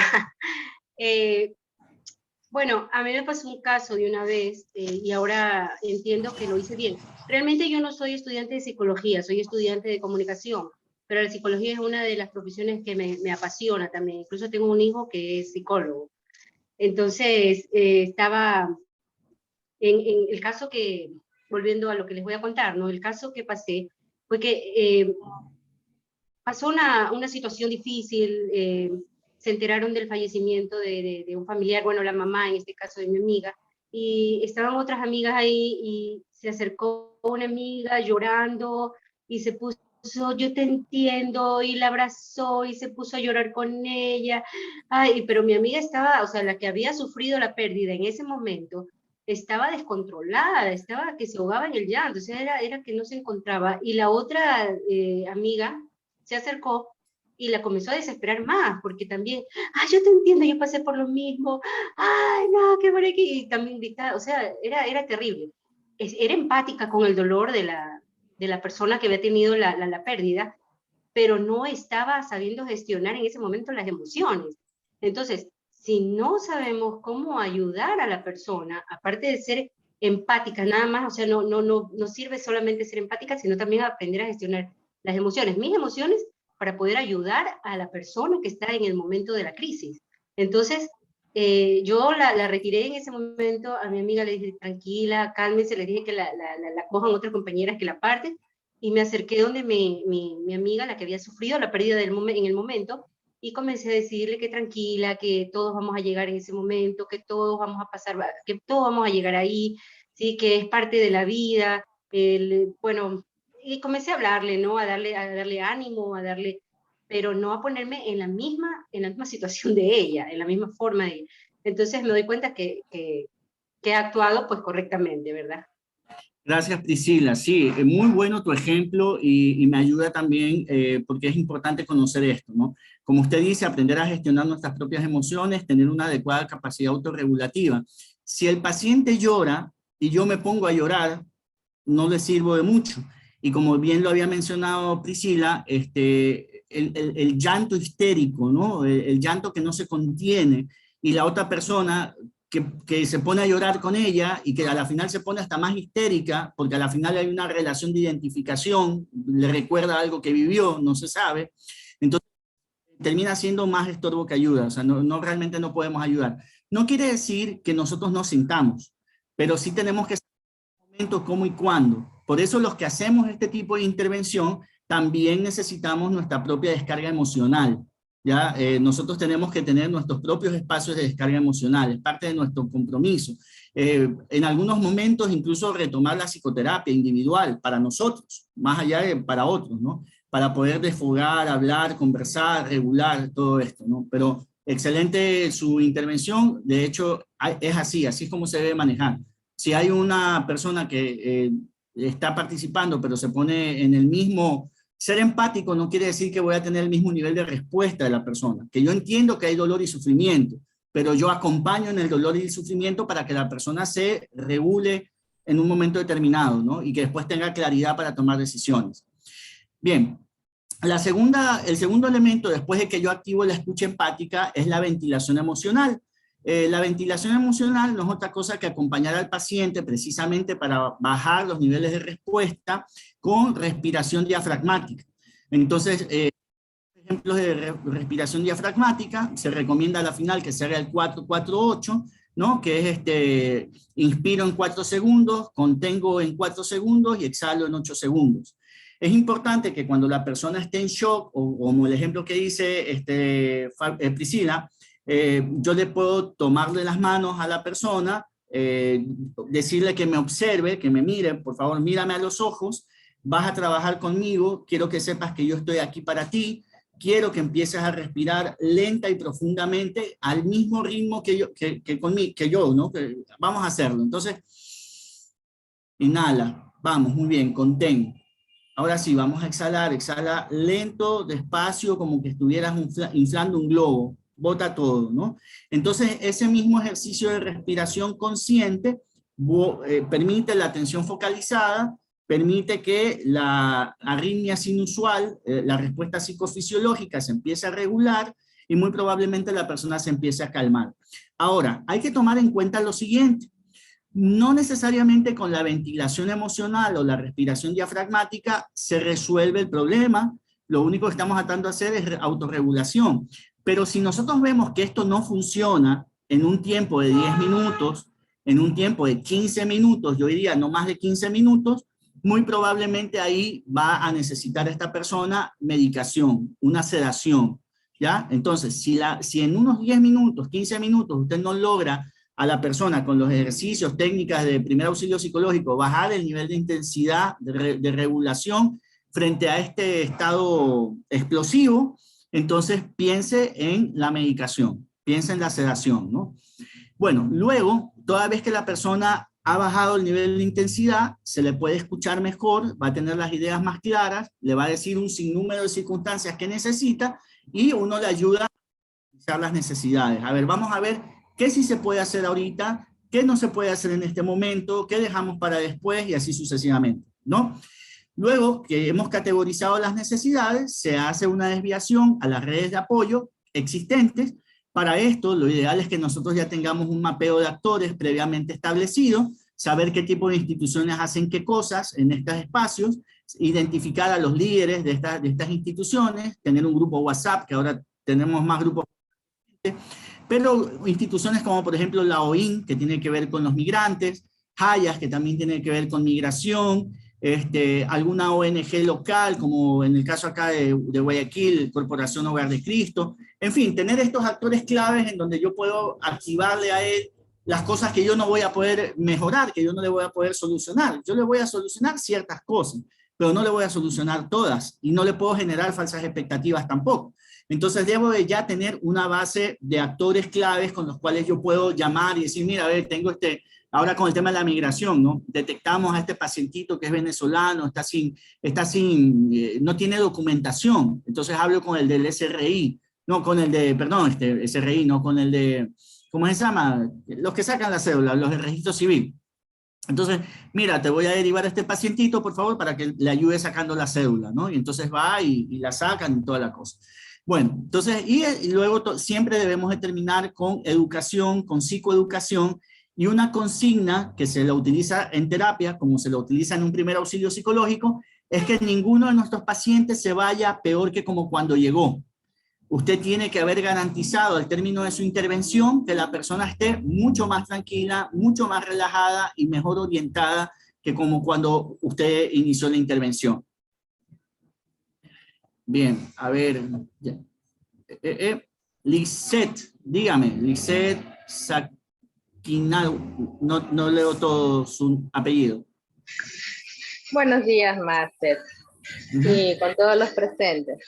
Bueno, a mí me pasó un caso de una vez y ahora entiendo que lo hice bien. Realmente yo no soy estudiante de psicología, soy estudiante de comunicación, pero la psicología es una de las profesiones que me apasiona también. Incluso tengo un hijo que es psicólogo. Entonces, estaba en el caso que, volviendo a lo que les voy a contar, ¿no? El caso que pasé fue que pasó una situación difícil, se enteraron del fallecimiento de un familiar, bueno, la mamá en este caso de mi amiga, y estaban otras amigas ahí y se acercó una amiga llorando y se puso, yo te entiendo, y la abrazó y se puso a llorar con ella. Ay, pero mi amiga estaba, o sea, la que había sufrido la pérdida en ese momento, estaba descontrolada, estaba que se ahogaba en el llanto, o sea, era que no se encontraba. Y la otra amiga se acercó y la comenzó a desesperar más, porque también, ay, yo te entiendo, yo pasé por lo mismo, ay, no, qué bueno, y también gritaba, o sea, era terrible. Era empática con el dolor de la persona que había tenido la pérdida, pero no estaba sabiendo gestionar en ese momento las emociones. Entonces, si no sabemos cómo ayudar a la persona, aparte de ser empática nada más, o sea, no sirve solamente ser empática, sino también aprender a gestionar las emociones, mis emociones, para poder ayudar a la persona que está en el momento de la crisis. Entonces, yo la retiré en ese momento, a mi amiga le dije, tranquila, cálmese, le dije que la cojan otras compañeras que la parten, y me acerqué donde mi amiga, la que había sufrido la pérdida en el momento, y comencé a decirle que tranquila, que todos vamos a llegar en ese momento, que todos vamos a pasar, que todos vamos a llegar ahí, ¿sí? Que es parte de la vida, bueno, y comencé a hablarle, ¿no? A darle ánimo, pero no a ponerme en la misma situación de ella, en la misma forma de ella. Entonces me doy cuenta que he actuado pues correctamente, ¿verdad?
Gracias, Priscila. Sí, muy bueno tu ejemplo y me ayuda también porque es importante conocer esto, ¿no? Como usted dice, aprender a gestionar nuestras propias emociones, tener una adecuada capacidad autorregulativa. Si el paciente llora y yo me pongo a llorar, no le sirvo de mucho. Y como bien lo había mencionado Priscila, el llanto histérico, ¿no? El llanto que no se contiene y la otra persona que se pone a llorar con ella y que a la final se pone hasta más histérica, porque a la final hay una relación de identificación, le recuerda algo que vivió, no se sabe, entonces termina siendo más estorbo que ayuda, o sea, realmente no podemos ayudar. No quiere decir que nosotros no sintamos, pero sí tenemos que saber momento, cómo y cuándo. Por eso los que hacemos este tipo de intervención también necesitamos nuestra propia descarga emocional. ¿Ya? Nosotros tenemos que tener nuestros propios espacios de descarga emocional, es parte de nuestro compromiso. En algunos momentos incluso retomar la psicoterapia individual para nosotros, más allá de para otros, ¿no? Para poder desfogar, hablar, conversar, regular todo esto, ¿no? Pero excelente su intervención, de hecho es así es como se debe manejar. Si hay una persona que está participando pero se pone en el mismo... Ser empático no quiere decir que voy a tener el mismo nivel de respuesta de la persona, que yo entiendo que hay dolor y sufrimiento, pero yo acompaño en el dolor y el sufrimiento para que la persona se regule en un momento determinado, ¿no? Y que después tenga claridad para tomar decisiones. Bien, el segundo elemento, después de que yo activo la escucha empática, es la ventilación emocional. La ventilación emocional no es otra cosa que acompañar al paciente precisamente para bajar los niveles de respuesta con respiración diafragmática. Entonces, ejemplos de respiración diafragmática, se recomienda a la final que se haga el 4-4-8, ¿no? Que es inspiro en 4 segundos, contengo en 4 segundos y exhalo en 8 segundos. Es importante que cuando la persona esté en shock, o como el ejemplo que dice Priscila, yo le puedo tomarle las manos a la persona, decirle que me observe, que me mire, por favor, mírame a los ojos, vas a trabajar conmigo, quiero que sepas que yo estoy aquí para ti, quiero que empieces a respirar lenta y profundamente al mismo ritmo que yo, ¿no? Vamos a hacerlo. Entonces, inhala. Vamos, muy bien, contén. Ahora sí, vamos a exhalar. Exhala lento, despacio, como que estuvieras inflando un globo. Bota todo, ¿no? Entonces, ese mismo ejercicio de respiración consciente permite la atención focalizada, permite que la arritmia sinusual, la respuesta psicofisiológica se empiece a regular y muy probablemente la persona se empiece a calmar. Ahora, hay que tomar en cuenta lo siguiente. No necesariamente con la ventilación emocional o la respiración diafragmática se resuelve el problema. Lo único que estamos tratando de hacer es autorregulación. Pero si nosotros vemos que esto no funciona en un tiempo de 10 minutos, en un tiempo de 15 minutos, yo diría no más de 15 minutos, muy probablemente ahí va a necesitar esta persona medicación, una sedación, ¿ya? Entonces, si en unos 10 minutos, 15 minutos, usted no logra a la persona con los ejercicios, técnicas de primer auxilio psicológico, bajar el nivel de intensidad, de regulación frente a este estado explosivo, entonces piense en la medicación, piense en la sedación, ¿no? Bueno, luego, toda vez que la persona ha bajado el nivel de intensidad, se le puede escuchar mejor, va a tener las ideas más claras, le va a decir un sinnúmero de circunstancias que necesita y uno le ayuda a realizar las necesidades. A ver, vamos a ver qué sí se puede hacer ahorita, qué no se puede hacer en este momento, qué dejamos para después y así sucesivamente, ¿no? Luego que hemos categorizado las necesidades, se hace una desviación a las redes de apoyo existentes. Para esto, lo ideal es que nosotros ya tengamos un mapeo de actores previamente establecido, saber qué tipo de instituciones hacen qué cosas en estos espacios, identificar a los líderes de estas instituciones, tener un grupo WhatsApp, que ahora tenemos más grupos, pero instituciones como por ejemplo la OIN, que tiene que ver con los migrantes, Hayas, que también tiene que ver con migración, alguna ONG local, como en el caso acá de Guayaquil, Corporación Hogar de Cristo, en fin, tener estos actores claves en donde yo puedo activarle a él las cosas que yo no voy a poder mejorar, que yo no le voy a poder solucionar. Yo le voy a solucionar ciertas cosas, pero no le voy a solucionar todas, y no le puedo generar falsas expectativas tampoco. Entonces debo de ya tener una base de actores claves con los cuales yo puedo llamar y decir, mira, a ver, tengo ahora con el tema de la migración, ¿no? Detectamos a este pacientito que es venezolano, no tiene documentación, entonces hablo con el del SRI, no con el de, perdón, SRI, no con el de, ¿cómo se llama? Los que sacan la cédula, los del registro civil. Entonces, mira, te voy a derivar a este pacientito, por favor, para que le ayude sacando la cédula, ¿no? Y entonces va y la sacan y toda la cosa. Bueno, entonces, y luego siempre debemos de terminar con educación, con psicoeducación, y una consigna que se la utiliza en terapia, como se la utiliza en un primer auxilio psicológico, es que ninguno de nuestros pacientes se vaya peor que como cuando llegó. Usted tiene que haber garantizado al término de su intervención que la persona esté mucho más tranquila, mucho más relajada y mejor orientada que como cuando usted inició la intervención. Bien, a ver. Lisette, dígame, Lisette Saquinal, no leo todo su apellido.
Buenos días, máster, y con todos los presentes.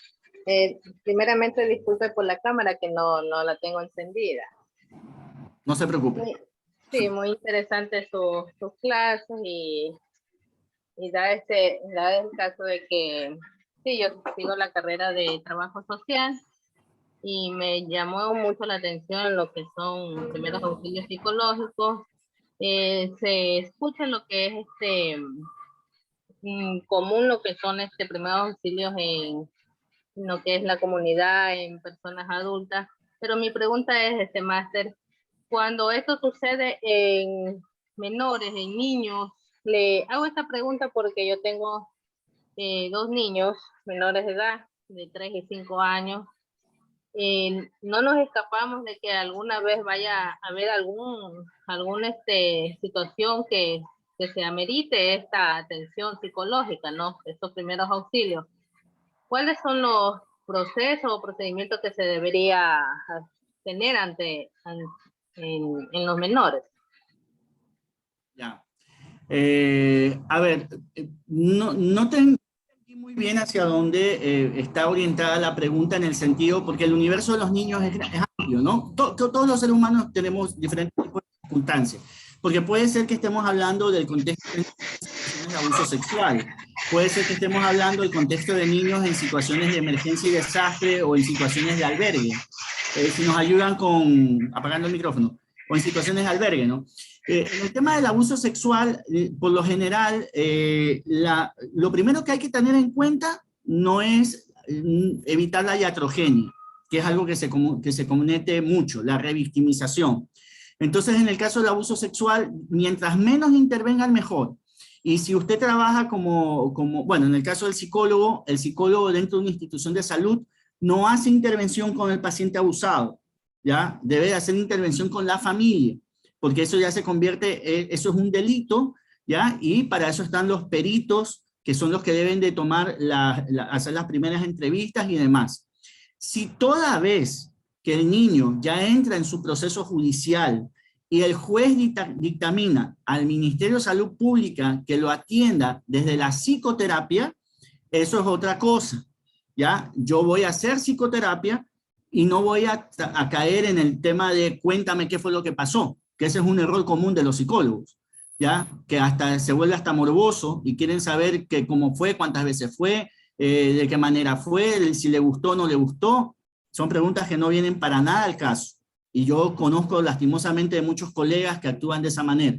Primeramente, disculpe por la cámara que no la tengo encendida.
No se preocupe.
Sí, muy interesante sus clases y da el caso de que sí, yo sigo la carrera de trabajo social y me llamó mucho la atención lo que son primeros auxilios psicológicos. Se escucha lo que es común, lo que son primeros auxilios en lo que es la comunidad, en personas adultas, pero mi pregunta es, máster, cuando esto sucede en menores, en niños, le hago esta pregunta porque yo tengo 2 niños menores de edad, de 3 y 5 años. No nos escapamos de que alguna vez vaya a haber alguna situación que se amerite esta atención psicológica, ¿no? Estos primeros auxilios. ¿Cuáles son los procesos o procedimientos que se debería tener en los menores?
Ya. A ver, no te entendí muy bien hacia dónde está orientada la pregunta en el sentido, porque el universo de los niños es amplio, ¿no? Todos los seres humanos tenemos diferentes tipos de circunstancias. Porque puede ser que estemos hablando del contexto de abuso sexual, puede ser que estemos hablando del contexto de niños en situaciones de emergencia y desastre o en situaciones de albergue. Si nos ayudan con, apagando el micrófono, o en situaciones de albergue, ¿no? En el tema del abuso sexual, por lo general, lo primero que hay que tener en cuenta no es evitar la iatrogenia, que es algo que se comete mucho, la revictimización. Entonces, en el caso del abuso sexual, mientras menos intervengan, mejor. Y si usted trabaja bueno, en el caso del psicólogo, el psicólogo dentro de una institución de salud no hace intervención con el paciente abusado, ¿ya? Debe hacer intervención con la familia, porque eso ya se convierte, eso es un delito, ¿ya? Y para eso están los peritos, que son los que deben de tomar, hacer las primeras entrevistas y demás. Si toda vez que el niño ya entra en su proceso judicial y el juez dictamina al Ministerio de Salud Pública que lo atienda desde la psicoterapia, eso es otra cosa, ¿ya? Yo voy a hacer psicoterapia y no voy a caer en el tema de cuéntame qué fue lo que pasó, que ese es un error común de los psicólogos, ¿ya? Que hasta se vuelve hasta morboso y quieren saber cómo fue, cuántas veces fue, de qué manera fue, si le gustó o no le gustó. Son preguntas que no vienen para nada al caso. Y yo conozco lastimosamente de muchos colegas que actúan de esa manera,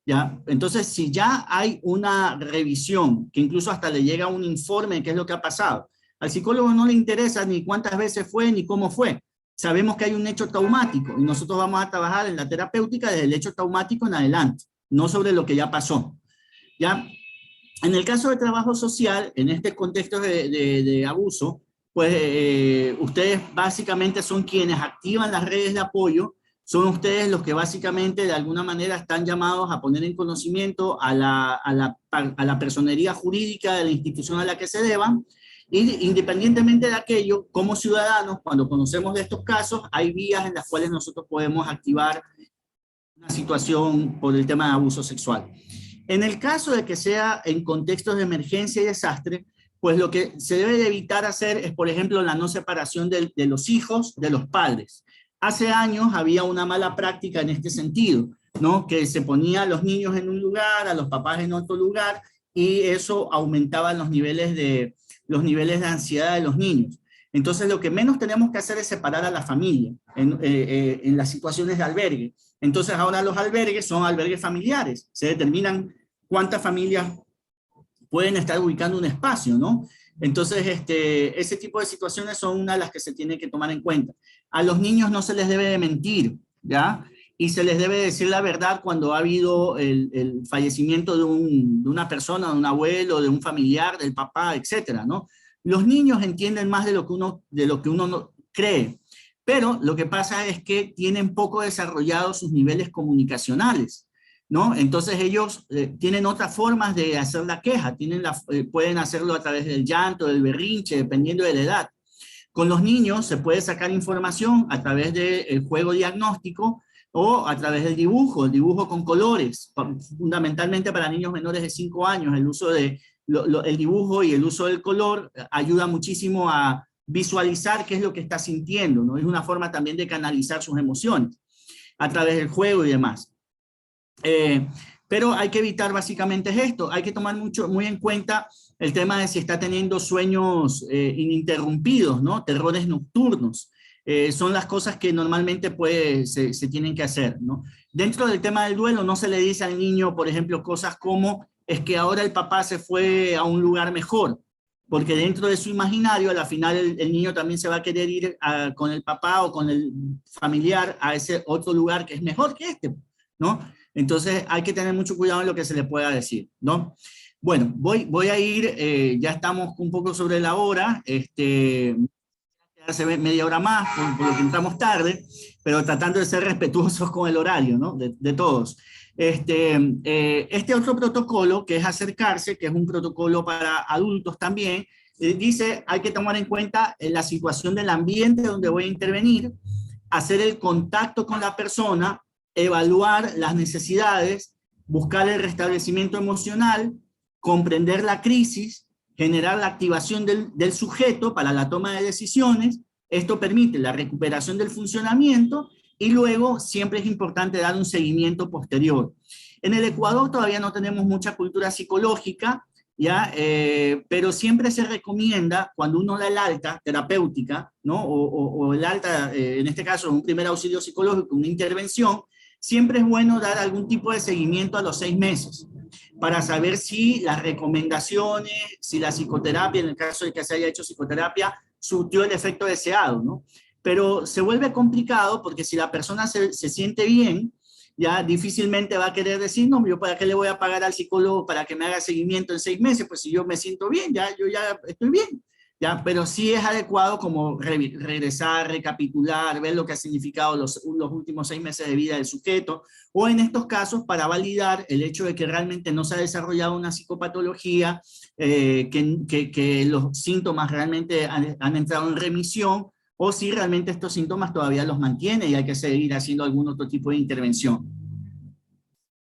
¿ya? Entonces, si ya hay una revisión, que incluso hasta le llega un informe de qué es lo que ha pasado, al psicólogo no le interesa ni cuántas veces fue ni cómo fue. Sabemos que hay un hecho traumático y nosotros vamos a trabajar en la terapéutica desde el hecho traumático en adelante, no sobre lo que ya pasó, ¿ya? En el caso de trabajo social, en este contexto de abuso, pues ustedes básicamente son quienes activan las redes de apoyo, son ustedes los que básicamente de alguna manera están llamados a poner en conocimiento a la personería jurídica de la institución a la que se deban, y independientemente de aquello, como ciudadanos, cuando conocemos de estos casos, hay vías en las cuales nosotros podemos activar una situación por el tema de abuso sexual. En el caso de que sea en contextos de emergencia y desastre, pues lo que se debe de evitar hacer es, por ejemplo, la no separación de los hijos de los padres. Hace años había una mala práctica en este sentido, ¿no? Que se ponía a los niños en un lugar, a los papás en otro lugar, y eso aumentaba los niveles de ansiedad de los niños. Entonces, lo que menos tenemos que hacer es separar a la familia en las situaciones de albergue. Entonces, ahora los albergues son albergues familiares. Se determinan cuántas familias pueden estar ubicando un espacio, ¿no? Entonces, ese tipo de situaciones son una de las que se tiene que tomar en cuenta. A los niños no se les debe de mentir, ¿ya? Y se les debe decir la verdad cuando ha habido el fallecimiento de una persona, de un abuelo, de un familiar, del papá, etcétera, ¿no? Los niños entienden más de lo que uno no cree, pero lo que pasa es que tienen poco desarrollados sus niveles comunicacionales, ¿no? Entonces ellos tienen otras formas de hacer la queja, pueden hacerlo a través del llanto, del berrinche, dependiendo de la edad. Con los niños se puede sacar información a través del juego diagnóstico o a través del dibujo, el dibujo con colores, fundamentalmente para niños menores de 5 años, el uso el dibujo y el uso del color ayuda muchísimo a visualizar qué es lo que está sintiendo, ¿no? Es una forma también de canalizar sus emociones a través del juego y demás. Pero hay que evitar básicamente esto, hay que tomar muy en cuenta el tema de si está teniendo sueños ininterrumpidos, ¿no? Terrores nocturnos. Son las cosas que normalmente se tienen que hacer, ¿no? Dentro del tema del duelo no se le dice al niño, por ejemplo, cosas como es que ahora el papá se fue a un lugar mejor, porque dentro de su imaginario, a la final el niño también se va a querer ir con el papá o con el familiar a ese otro lugar que es mejor que este, ¿no? Entonces hay que tener mucho cuidado en lo que se le pueda decir, ¿no? Bueno, voy a ir, ya estamos un poco sobre la hora, hace media hora más, por lo que entramos tarde, pero tratando de ser respetuosos con el horario, ¿no? de todos. Este otro protocolo, que es acercarse, que es un protocolo para adultos también, dice, hay que tomar en cuenta la situación del ambiente donde voy a intervenir, hacer el contacto con la persona, evaluar las necesidades, buscar el restablecimiento emocional, comprender la crisis, generar la activación del sujeto para la toma de decisiones. Esto permite la recuperación del funcionamiento y luego siempre es importante dar un seguimiento posterior. En el Ecuador todavía no tenemos mucha cultura psicológica, ¿ya? Pero siempre se recomienda, cuando uno da el alta terapéutica, ¿no? O el alta, en este caso, un primer auxilio psicológico, una intervención, siempre es bueno dar algún tipo de seguimiento a los 6 meses, para saber si las recomendaciones, si la psicoterapia, en el caso de que se haya hecho psicoterapia, surtió el efecto deseado, ¿no? Pero se vuelve complicado porque si la persona se siente bien, ya difícilmente va a querer decir, no, yo para qué le voy a pagar al psicólogo para que me haga seguimiento en 6 meses, pues si yo me siento bien, yo ya estoy bien. ¿Ya? Pero sí es adecuado como regresar, recapitular, ver lo que ha significado los últimos 6 meses de vida del sujeto, o en estos casos para validar el hecho de que realmente no se ha desarrollado una psicopatología, que los síntomas realmente han entrado en remisión, o si realmente estos síntomas todavía los mantiene y hay que seguir haciendo algún otro tipo de intervención.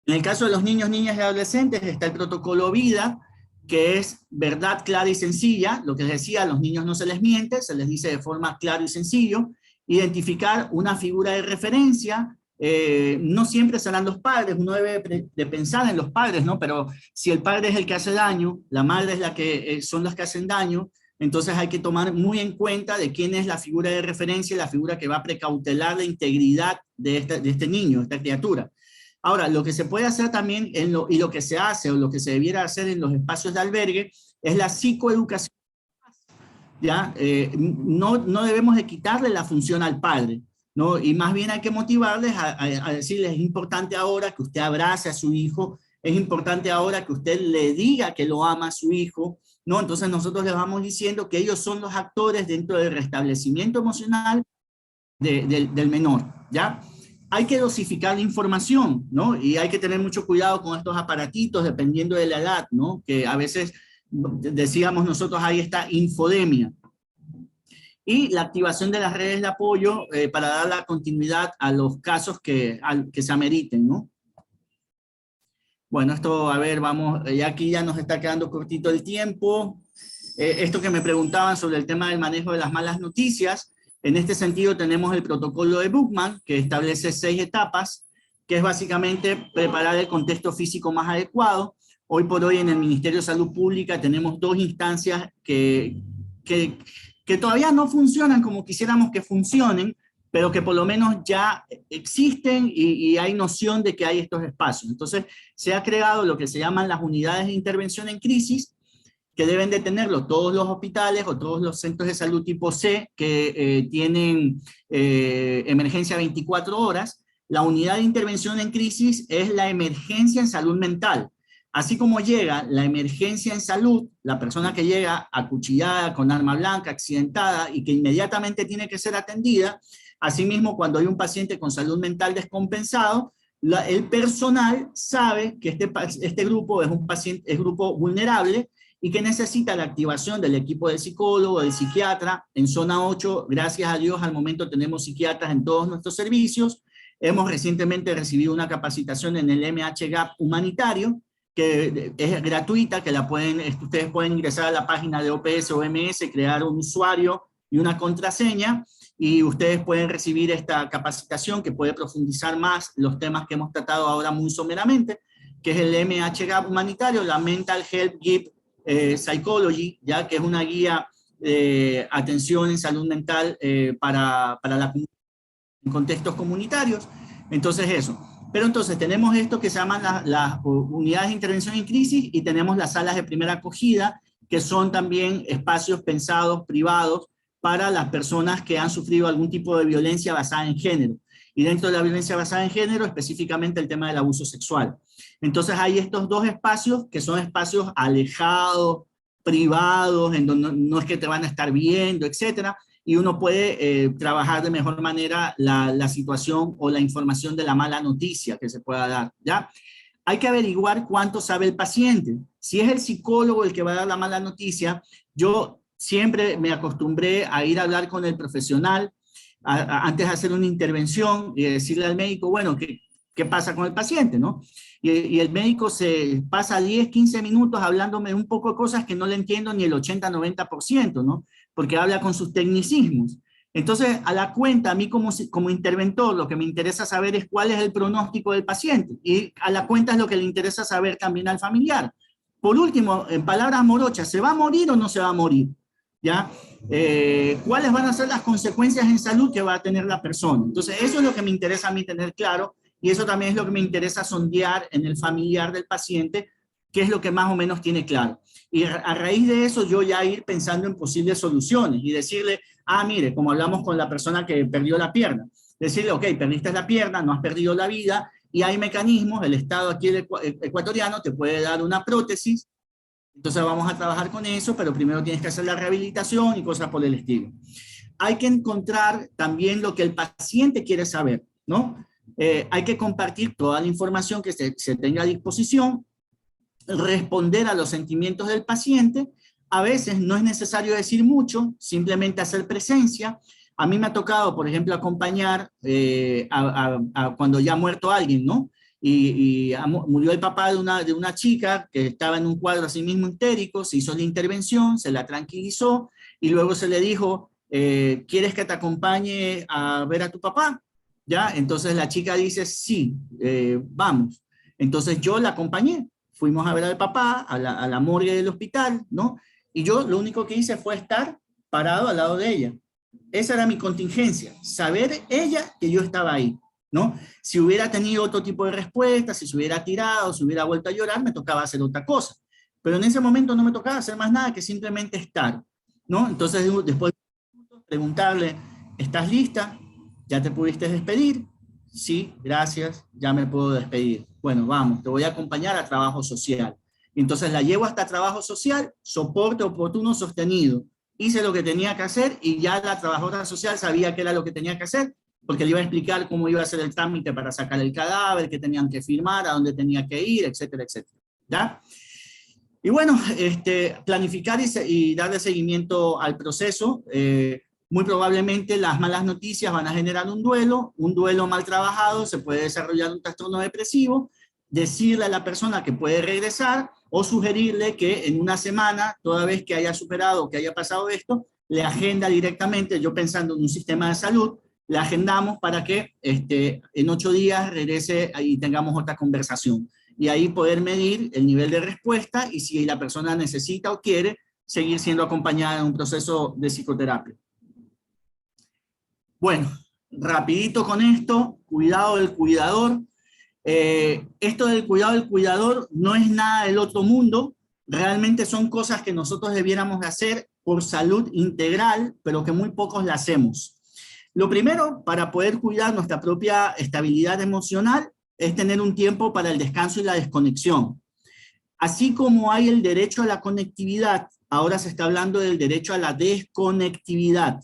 En el caso de los niños, niñas y adolescentes está el protocolo VIDA, que es verdad clara y sencilla. Lo que les decía, a los niños no se les miente, se les dice de forma clara y sencillo. Identificar una figura de referencia, no siempre serán los padres, uno debe de pensar en los padres, ¿no? Pero si el padre es el que hace daño, la madre es la que son las que hacen daño, entonces hay que tomar muy en cuenta de quién es la figura de referencia, la figura que va a precautelar la integridad de este niño, de esta criatura. Ahora, lo que se puede hacer también, y lo que se hace o lo que se debiera hacer en los espacios de albergue, es la psicoeducación. ¿Ya? No debemos de quitarle la función al padre, ¿no? Y más bien hay que motivarles a decirles, es importante ahora que usted abrace a su hijo, es importante ahora que usted le diga que lo ama a su hijo, ¿no? Entonces nosotros les vamos diciendo que ellos son los actores dentro del restablecimiento emocional del menor, ¿ya? Hay que dosificar la información, ¿no? Y hay que tener mucho cuidado con estos aparatitos dependiendo de la edad, ¿no? Que a veces, decíamos nosotros, hay esta infodemia. Y la activación de las redes de apoyo para dar la continuidad a los casos que se ameriten, ¿no? Bueno, esto, a ver, vamos, ya aquí ya nos está quedando cortito el tiempo. Esto que me preguntaban sobre el tema del manejo de las malas noticias. En este sentido tenemos el protocolo de Buchmann, que establece 6 etapas, que es básicamente preparar el contexto físico más adecuado. Hoy por hoy en el Ministerio de Salud Pública tenemos 2 instancias que todavía no funcionan como quisiéramos que funcionen, pero que por lo menos ya existen y hay noción de que hay estos espacios. Entonces se ha creado lo que se llaman las unidades de intervención en crisis, que deben de tenerlo todos los hospitales o todos los centros de salud tipo C que tienen emergencia 24 horas. La unidad de intervención en crisis es la emergencia en salud mental. Así como llega la emergencia en salud, la persona que llega acuchillada, con arma blanca, accidentada y que inmediatamente tiene que ser atendida, asimismo cuando hay un paciente con salud mental descompensado, el personal sabe que este grupo es un paciente, es grupo vulnerable, y que necesita la activación del equipo de psicólogo, del psiquiatra. En zona 8, gracias a Dios, al momento tenemos psiquiatras en todos nuestros servicios. Hemos recientemente recibido una capacitación en el MHGAP humanitario, que es gratuita, que ustedes pueden ingresar a la página de OPS o OMS, crear un usuario y una contraseña, y ustedes pueden recibir esta capacitación que puede profundizar más los temas que hemos tratado ahora muy someramente, que es el MHGAP humanitario, la Mental Health Guide Psychology, ya que es una guía de atención en salud mental para la comunidad en contextos comunitarios. Entonces eso. Pero entonces tenemos esto que se llaman las unidades de intervención en crisis, y tenemos las salas de primera acogida, que son también espacios pensados, privados, para las personas que han sufrido algún tipo de violencia basada en género. Y dentro de la violencia basada en género, específicamente el tema del abuso sexual. Entonces hay estos 2 espacios que son espacios alejados, privados, en donde no es que te van a estar viendo, etcétera, y uno puede trabajar de mejor manera la situación o la información de la mala noticia que se pueda dar, ¿ya? Hay que averiguar cuánto sabe el paciente. Si es el psicólogo el que va a dar la mala noticia, yo siempre me acostumbré a ir a hablar con el profesional antes de hacer una intervención y decirle al médico, bueno, ¿qué pasa con el paciente, no? Y el médico se pasa 10, 15 minutos hablándome un poco de cosas que no le entiendo ni el 80, 90%, ¿no? Porque habla con sus tecnicismos. Entonces, a la cuenta, a mí como interventor, lo que me interesa saber es cuál es el pronóstico del paciente. Y a la cuenta es lo que le interesa saber también al familiar. Por último, en palabras morochas, ¿se va a morir o no se va a morir? ¿Ya? ¿Cuáles van a ser las consecuencias en salud que va a tener la persona? Entonces, eso es lo que me interesa a mí tener claro, y eso también es lo que me interesa sondear en el familiar del paciente, qué es lo que más o menos tiene claro. Y a raíz de eso, yo ya ir pensando en posibles soluciones y decirle, ah, mire, como hablamos con la persona que perdió la pierna, decirle, ok, perdiste la pierna, no has perdido la vida, y hay mecanismos, el Estado aquí ecuatoriano te puede dar una prótesis. Entonces vamos a trabajar con eso, pero primero tienes que hacer la rehabilitación y cosas por el estilo. Hay que encontrar también lo que el paciente quiere saber, ¿no? Hay que compartir toda la información que se tenga a disposición, responder a los sentimientos del paciente. A veces no es necesario decir mucho, simplemente hacer presencia. A mí me ha tocado, por ejemplo, acompañar cuando ya ha muerto alguien, ¿no? Y murió el papá de una chica que estaba en un cuadro así mismo histérico, se hizo la intervención, se la tranquilizó y luego se le dijo, ¿quieres que te acompañe a ver a tu papá? ¿Ya? Entonces la chica dice, sí, vamos. Entonces yo la acompañé, fuimos a ver al papá, a la morgue del hospital, ¿no? Y yo lo único que hice fue estar parado al lado de ella. Esa era mi contingencia, saber ella que yo estaba ahí, ¿no? Si hubiera tenido otro tipo de respuesta, si se hubiera tirado, si hubiera vuelto a llorar, me tocaba hacer otra cosa. Pero en ese momento no me tocaba hacer más nada que simplemente estar, ¿no? Entonces después preguntarle, ¿estás lista? ¿Ya te pudiste despedir? Sí, gracias, ya me puedo despedir. Bueno, vamos, te voy a acompañar a trabajo social. Entonces la llevo hasta trabajo social, soporte oportuno sostenido. Hice lo que tenía que hacer y ya la trabajadora social sabía qué era lo que tenía que hacer, porque le iba a explicar cómo iba a ser el trámite para sacar el cadáver, qué tenían que firmar, a dónde tenía que ir, etcétera, etcétera. ¿Ya? Y bueno, planificar y darle seguimiento al proceso. Muy probablemente las malas noticias van a generar un duelo mal trabajado, se puede desarrollar un trastorno depresivo, decirle a la persona que puede regresar o sugerirle que en una semana, toda vez que haya superado, que haya pasado esto, le agenda directamente, yo pensando en un sistema de salud, le agendamos para que en 8 días regrese y tengamos otra conversación. Y ahí poder medir el nivel de respuesta y si la persona necesita o quiere seguir siendo acompañada en un proceso de psicoterapia. Bueno, rapidito con esto, cuidado del cuidador. Esto del cuidado del cuidador no es nada del otro mundo, realmente son cosas que nosotros debiéramos de hacer por salud integral, pero que muy pocos la hacemos. Lo primero, para poder cuidar nuestra propia estabilidad emocional, es tener un tiempo para el descanso y la desconexión. Así como hay el derecho a la conectividad, ahora se está hablando del derecho a la desconectividad.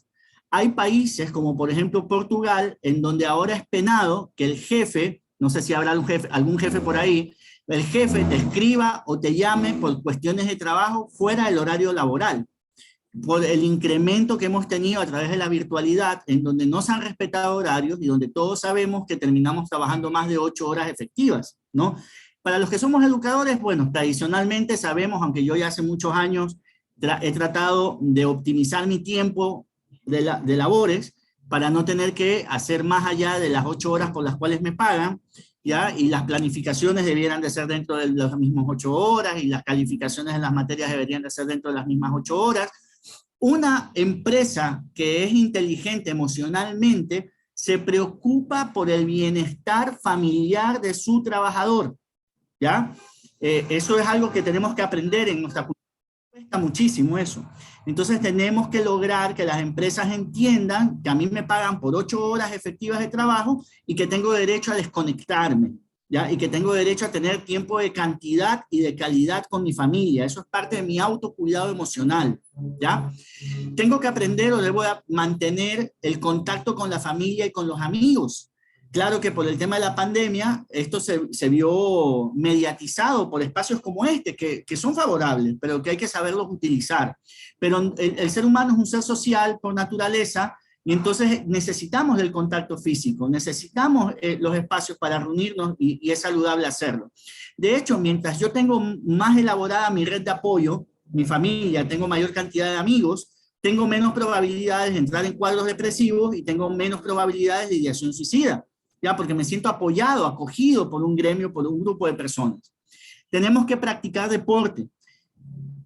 Hay países como por ejemplo Portugal, en donde ahora es penado que el jefe, no sé si habrá algún jefe por ahí, el jefe te escriba o te llame por cuestiones de trabajo fuera del horario laboral. Por el incremento que hemos tenido a través de la virtualidad, en donde no se han respetado horarios y donde todos sabemos que terminamos trabajando más de 8 horas efectivas, ¿no? Para los que somos educadores, bueno, tradicionalmente sabemos, aunque yo ya hace muchos años he tratado de optimizar mi tiempo de labores para no tener que hacer más allá de las 8 horas por las cuales me pagan, ¿ya? Y las planificaciones debieran de ser dentro de las mismas 8 horas y las calificaciones en las materias deberían de ser dentro de las mismas 8 horas. Una empresa que es inteligente emocionalmente se preocupa por el bienestar familiar de su trabajador, ¿ya? Eso es algo que tenemos que aprender en nuestra cultura. Cuesta muchísimo eso. Entonces tenemos que lograr que las empresas entiendan que a mí me pagan por 8 horas efectivas de trabajo y que tengo derecho a desconectarme, ¿ya? Y que tengo derecho a tener tiempo de cantidad y de calidad con mi familia. Eso es parte de mi autocuidado emocional, ¿ya? Tengo que aprender o debo mantener el contacto con la familia y con los amigos. Claro que por el tema de la pandemia, esto se vio mediatizado por espacios como este, que son favorables, pero que hay que saberlos utilizar. Pero el ser humano es un ser social por naturaleza, y entonces necesitamos del contacto físico, necesitamos los espacios para reunirnos y es saludable hacerlo. De hecho, mientras yo tengo más elaborada mi red de apoyo, mi familia, tengo mayor cantidad de amigos, tengo menos probabilidades de entrar en cuadros depresivos y tengo menos probabilidades de ideación suicida, ¿ya? Porque me siento apoyado, acogido por un gremio, por un grupo de personas. Tenemos que practicar deporte.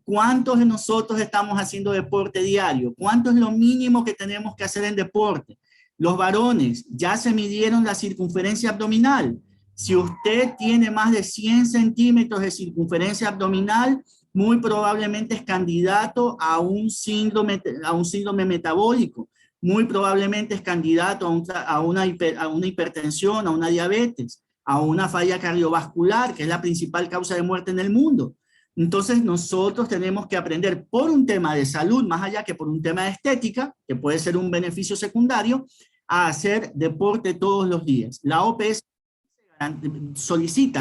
¿Cuántos de nosotros estamos haciendo deporte diario? ¿Cuánto es lo mínimo que tenemos que hacer en deporte? Los varones ya se midieron la circunferencia abdominal. Si usted tiene más de 100 centímetros de circunferencia abdominal, muy probablemente es candidato a un síndrome metabólico. Muy probablemente es candidato a una hipertensión, a una diabetes, a una falla cardiovascular, que es la principal causa de muerte en el mundo. Entonces nosotros tenemos que aprender por un tema de salud, más allá que por un tema de estética, que puede ser un beneficio secundario, a hacer deporte todos los días. La OPS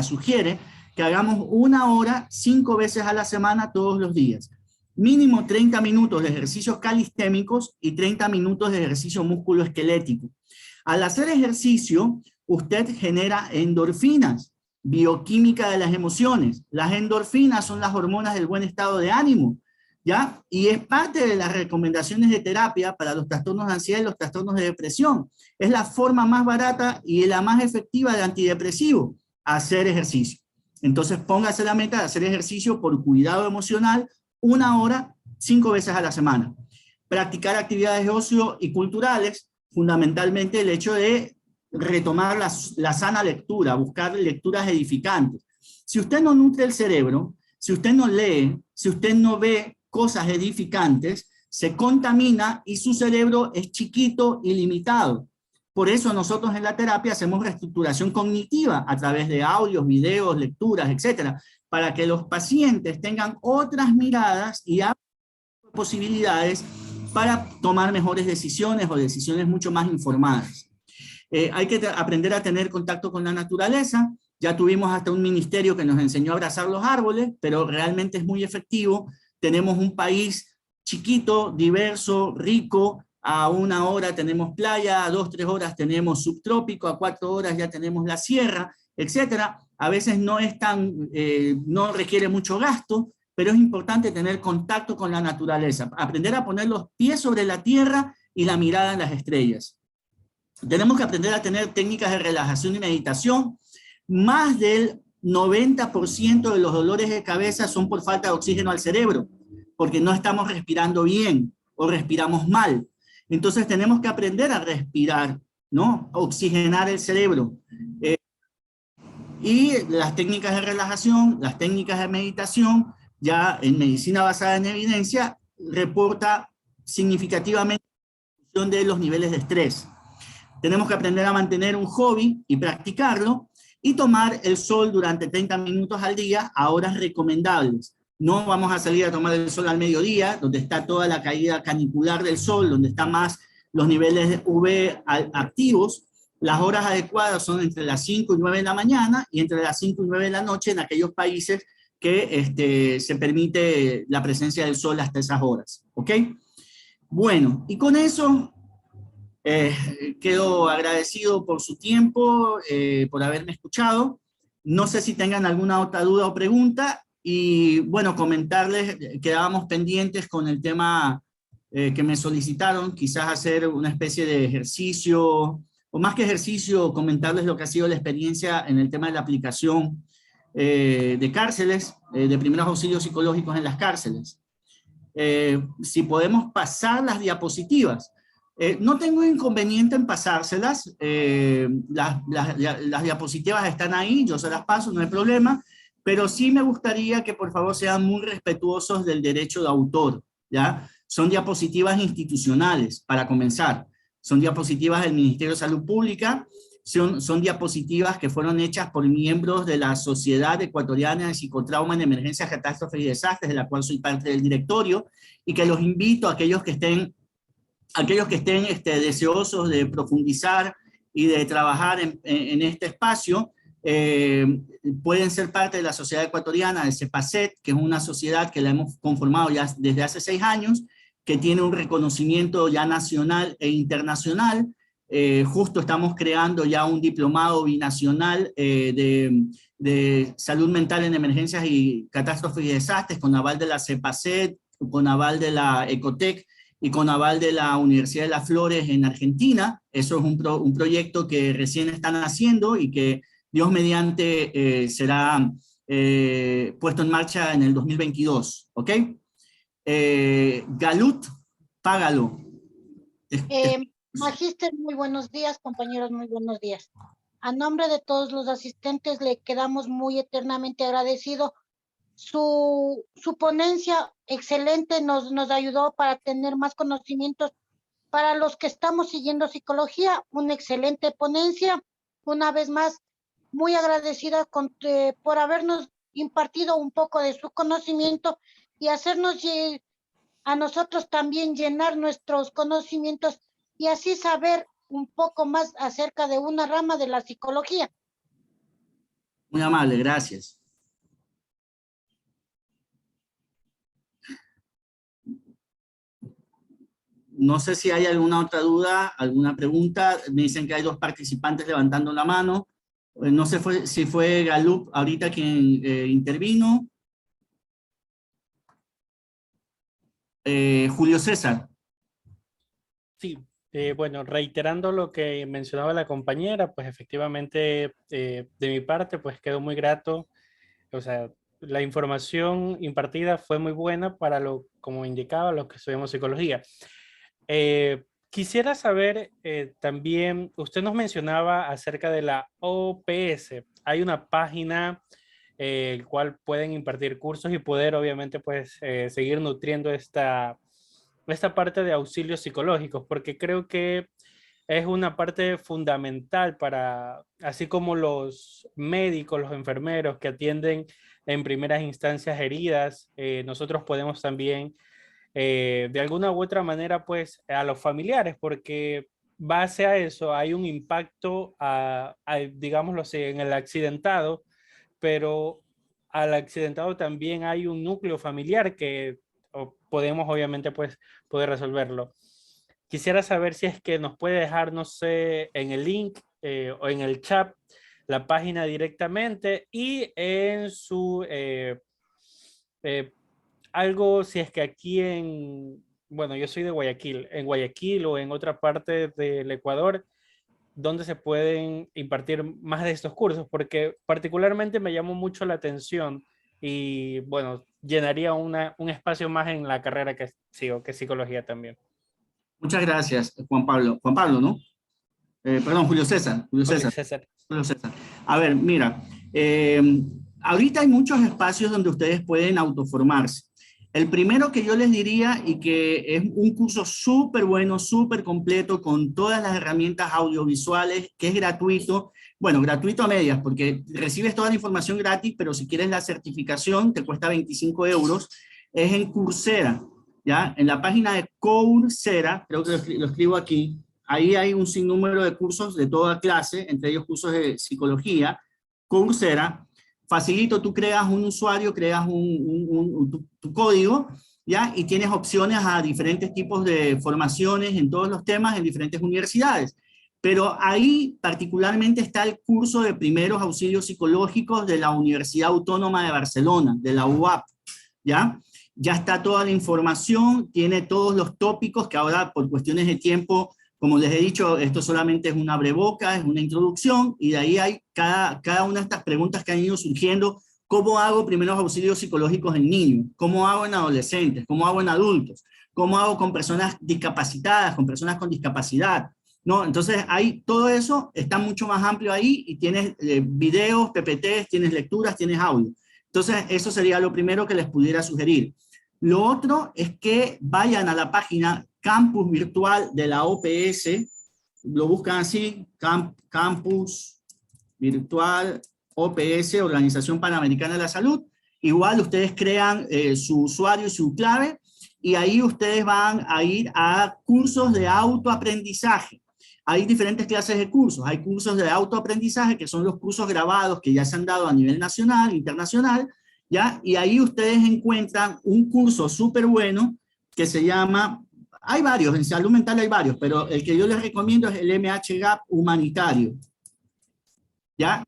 sugiere que hagamos 1 hora 5 veces a la semana todos los días. Mínimo 30 minutos de ejercicios calistémicos y 30 minutos de ejercicio musculoesquelético. Al hacer ejercicio, usted genera endorfinas, bioquímica de las emociones. Las endorfinas son las hormonas del buen estado de ánimo, ¿ya? Y es parte de las recomendaciones de terapia para los trastornos de ansiedad y los trastornos de depresión. Es la forma más barata y la más efectiva de antidepresivo, hacer ejercicio. Entonces póngase la meta de hacer ejercicio por cuidado emocional 1 hora 5 veces a la semana. Practicar actividades de ocio y culturales, fundamentalmente el hecho de retomar la sana lectura, buscar lecturas edificantes. Si usted no nutre el cerebro, si usted no lee, si usted no ve cosas edificantes, se contamina y su cerebro es chiquito y limitado. Por eso nosotros en la terapia hacemos reestructuración cognitiva a través de audios, videos, lecturas, etcétera, para que los pacientes tengan otras miradas y posibilidades para tomar mejores decisiones o decisiones mucho más informadas. Hay que aprender a tener contacto con la naturaleza. Ya tuvimos hasta un ministerio que nos enseñó a abrazar los árboles, pero realmente es muy efectivo. Tenemos un país chiquito, diverso, rico. A 1 hora tenemos playa, a 2, 3 horas tenemos subtrópico, a 4 horas ya tenemos la sierra, etcétera. A veces no es no requiere mucho gasto, pero es importante tener contacto con la naturaleza, aprender a poner los pies sobre la tierra y la mirada en las estrellas. Tenemos que aprender a tener técnicas de relajación y meditación. Más del 90% de los dolores de cabeza son por falta de oxígeno al cerebro, porque no estamos respirando bien o respiramos mal. Entonces tenemos que aprender a respirar, ¿no? Oxigenar el cerebro. Y las técnicas de relajación, las técnicas de meditación, ya en medicina basada en evidencia, reporta significativamente la reducción de los niveles de estrés. Tenemos que aprender a mantener un hobby y practicarlo, y tomar el sol durante 30 minutos al día a horas recomendables. No vamos a salir a tomar el sol al mediodía, donde está toda la caída canicular del sol, donde están más los niveles de UV activos. Las horas adecuadas son entre las 5 y 9 de la mañana y entre las 5 y 9 de la noche en aquellos países que se permite la presencia del sol hasta esas horas. ¿Ok? Bueno, y con eso quedo agradecido por su tiempo, por haberme escuchado. No sé si tengan alguna otra duda o pregunta. Y bueno, comentarles, quedábamos pendientes con el tema que me solicitaron, quizás hacer una especie de ejercicio, o más que ejercicio, comentarles lo que ha sido la experiencia en el tema de la aplicación de cárceles, de primeros auxilios psicológicos en las cárceles. Si podemos pasar las diapositivas. No tengo inconveniente en pasárselas, las diapositivas están ahí, yo se las paso, no hay problema. Pero sí me gustaría que por favor sean muy respetuosos del derecho de autor, ¿ya? Son diapositivas institucionales, para comenzar. Son diapositivas del Ministerio de Salud Pública, son diapositivas que fueron hechas por miembros de la Sociedad Ecuatoriana de Psicotrauma en Emergencias, Catástrofes y Desastres, de la cual soy parte del directorio, y que los invito a aquellos que estén deseosos de profundizar y de trabajar en este espacio, pueden ser parte de la Sociedad Ecuatoriana de CEPACET, que es una sociedad que la hemos conformado ya desde hace 6 años, que tiene un reconocimiento ya nacional e internacional. Justo estamos creando ya un diplomado binacional de salud mental en emergencias y catástrofes y desastres, con aval de la CEPACET, con aval de la Ecotec y con aval de la Universidad de las Flores en Argentina. Eso es un proyecto que recién están haciendo y que Dios mediante será puesto en marcha en el 2022, ¿ok? Galut, págalo.
Magíster, muy buenos días, compañeros, muy buenos días. A nombre de todos los asistentes, le quedamos muy eternamente agradecidos. Su ponencia excelente nos ayudó para tener más conocimientos. Para los que estamos siguiendo psicología, una excelente ponencia. Una vez más, muy agradecida por habernos impartido un poco de su conocimiento y hacernos a nosotros también llenar nuestros conocimientos y así saber un poco más acerca de una rama de la psicología.
Muy amable, gracias. No sé si hay alguna otra duda, alguna pregunta. Me dicen que hay 2 participantes levantando la mano. No sé si fue Galup ahorita quien intervino. Julio César.
Sí, bueno, reiterando lo que mencionaba la compañera, pues efectivamente de mi parte, pues quedó muy grato. O sea, la información impartida fue muy buena para como indicaba, los que estudiamos psicología. Quisiera saber también, usted nos mencionaba acerca de la OPS. Hay una página el cual pueden impartir cursos y poder obviamente pues seguir nutriendo esta parte de auxilios psicológicos, porque creo que es una parte fundamental para, así como los médicos, los enfermeros que atienden en primeras instancias heridas, nosotros podemos también de alguna u otra manera pues a los familiares, porque base a eso hay un impacto digámoslo así, en el accidentado, pero al accidentado también hay un núcleo familiar que podemos obviamente pues poder resolverlo. Quisiera saber si es que nos puede dejar, no sé, en el link o en el chat la página directamente y en su algo, si es que aquí bueno, yo soy de Guayaquil, en Guayaquil o en otra parte del Ecuador, donde se pueden impartir más de estos cursos, porque particularmente me llamó mucho la atención y bueno, llenaría un espacio más en la carrera que sigo, que es psicología también.
Muchas gracias, Juan Pablo. Juan Pablo, ¿no? Perdón, Julio César. Julio César. A ver, mira, ahorita hay muchos espacios donde ustedes pueden autoformarse. El primero que yo les diría, y que es un curso súper bueno, súper completo, con todas las herramientas audiovisuales, que es gratuito. Bueno, gratuito a medias, porque recibes toda la información gratis, pero si quieres la certificación, te cuesta 25 €. Es en Coursera, ¿ya? En la página de Coursera, creo que lo escribo aquí, ahí hay un sinnúmero de cursos de toda clase, entre ellos cursos de psicología. Coursera, facilito, tú creas un usuario, creas tu código, ¿ya? Y tienes opciones a diferentes tipos de formaciones en todos los temas en diferentes universidades. Pero ahí particularmente está el curso de primeros auxilios psicológicos de la Universidad Autónoma de Barcelona, de la UAP, ¿ya? Ya está toda la información, tiene todos los tópicos que ahora por cuestiones de tiempo, como les he dicho, esto solamente es una abreboca, es una introducción, y de ahí hay cada una de estas preguntas que han ido surgiendo. ¿Cómo hago primeros auxilios psicológicos en niños? ¿Cómo hago en adolescentes? ¿Cómo hago en adultos? ¿Cómo hago con personas discapacitadas, con personas con discapacidad? ¿No? Entonces, ahí, todo eso está mucho más amplio ahí, y tienes videos, PPTs, tienes lecturas, tienes audio. Entonces, eso sería lo primero que les pudiera sugerir. Lo otro es que vayan a la página Campus Virtual de la OPS, lo buscan así, Campus Virtual OPS, Organización Panamericana de la Salud. Igual ustedes crean su usuario y su clave, y ahí ustedes van a ir a cursos de autoaprendizaje. Hay diferentes clases de cursos. Hay cursos de autoaprendizaje, que son los cursos grabados que ya se han dado a nivel nacional, internacional, ¿ya? Y ahí ustedes encuentran un curso súper bueno que se llama, hay varios, en salud mental hay varios, pero el que yo les recomiendo es el MHGAP humanitario, ¿ya?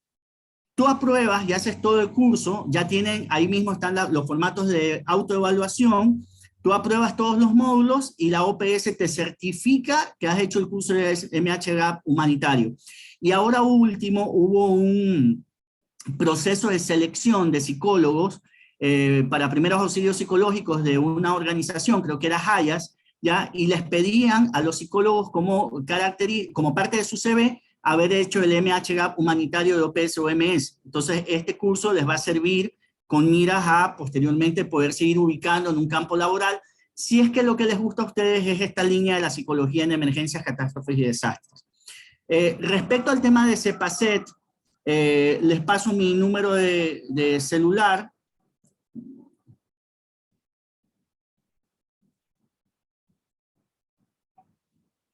Tú apruebas y haces todo el curso, ya tienen, ahí mismo están los formatos de autoevaluación, tú apruebas todos los módulos y la OPS te certifica que has hecho el curso de MHGAP humanitario. Y ahora último, hubo un proceso de selección de psicólogos para primeros auxilios psicológicos de una organización, creo que era Hayas, ¿ya? Y les pedían a los psicólogos como parte de su CV haber hecho el MHGAP humanitario de OPS o MS. Entonces, este curso les va a servir con miras a posteriormente poder seguir ubicando en un campo laboral, si es que lo que les gusta a ustedes es esta línea de la psicología en emergencias, catástrofes y desastres. Respecto al tema de CEPACET, les paso mi número de celular.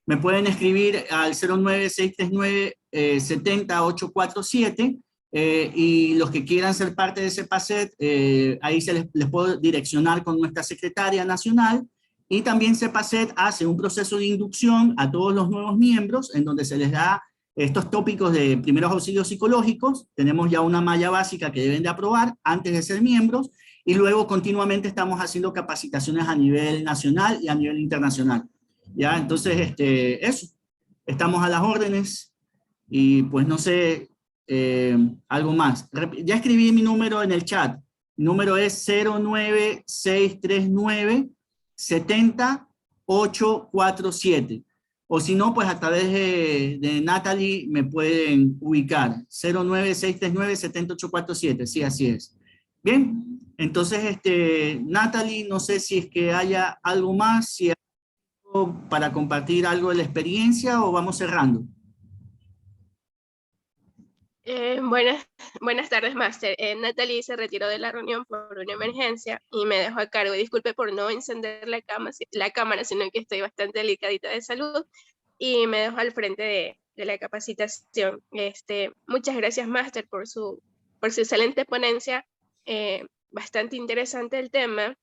Me pueden escribir al 09639-70847 y los que quieran ser parte de CEPACET, ahí les puedo direccionar con nuestra secretaria nacional. Y también CEPACET hace un proceso de inducción a todos los nuevos miembros en donde se les da estos tópicos de primeros auxilios psicológicos. Tenemos ya una malla básica que deben de aprobar antes de ser miembros y luego continuamente estamos haciendo capacitaciones a nivel nacional y a nivel internacional. ¿Ya? Entonces, eso. Estamos a las órdenes y pues no sé, algo más. Ya escribí mi número en el chat. Mi número es 09639-70847. O si no, pues a través de Natalie me pueden ubicar. 09639-70847. Sí, así es. Bien, entonces, Natalie, no sé si es que haya algo más, si hay algo para compartir algo de la experiencia o vamos cerrando.
Buenas tardes, Máster. Natalie se retiró de la reunión por una emergencia y me dejó a cargo. Disculpe por no encender la cámara, sino que estoy bastante delicadita de salud y me dejó al frente de la capacitación. Muchas gracias, Máster, por su excelente ponencia. Bastante interesante el tema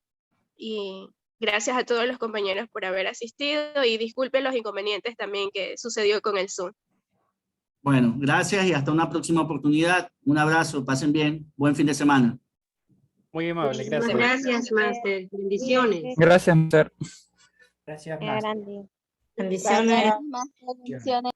y gracias a todos los compañeros por haber asistido y disculpe los inconvenientes también que sucedió con el Zoom.
Bueno, gracias y hasta una próxima oportunidad. Un abrazo, pasen bien. Buen fin de semana.
Muy amable, gracias.
Gracias, Máster. Bendiciones.
Gracias, Máster.
Gracias,
Qué
Máster.
grande.
Bendiciones.
Bendiciones.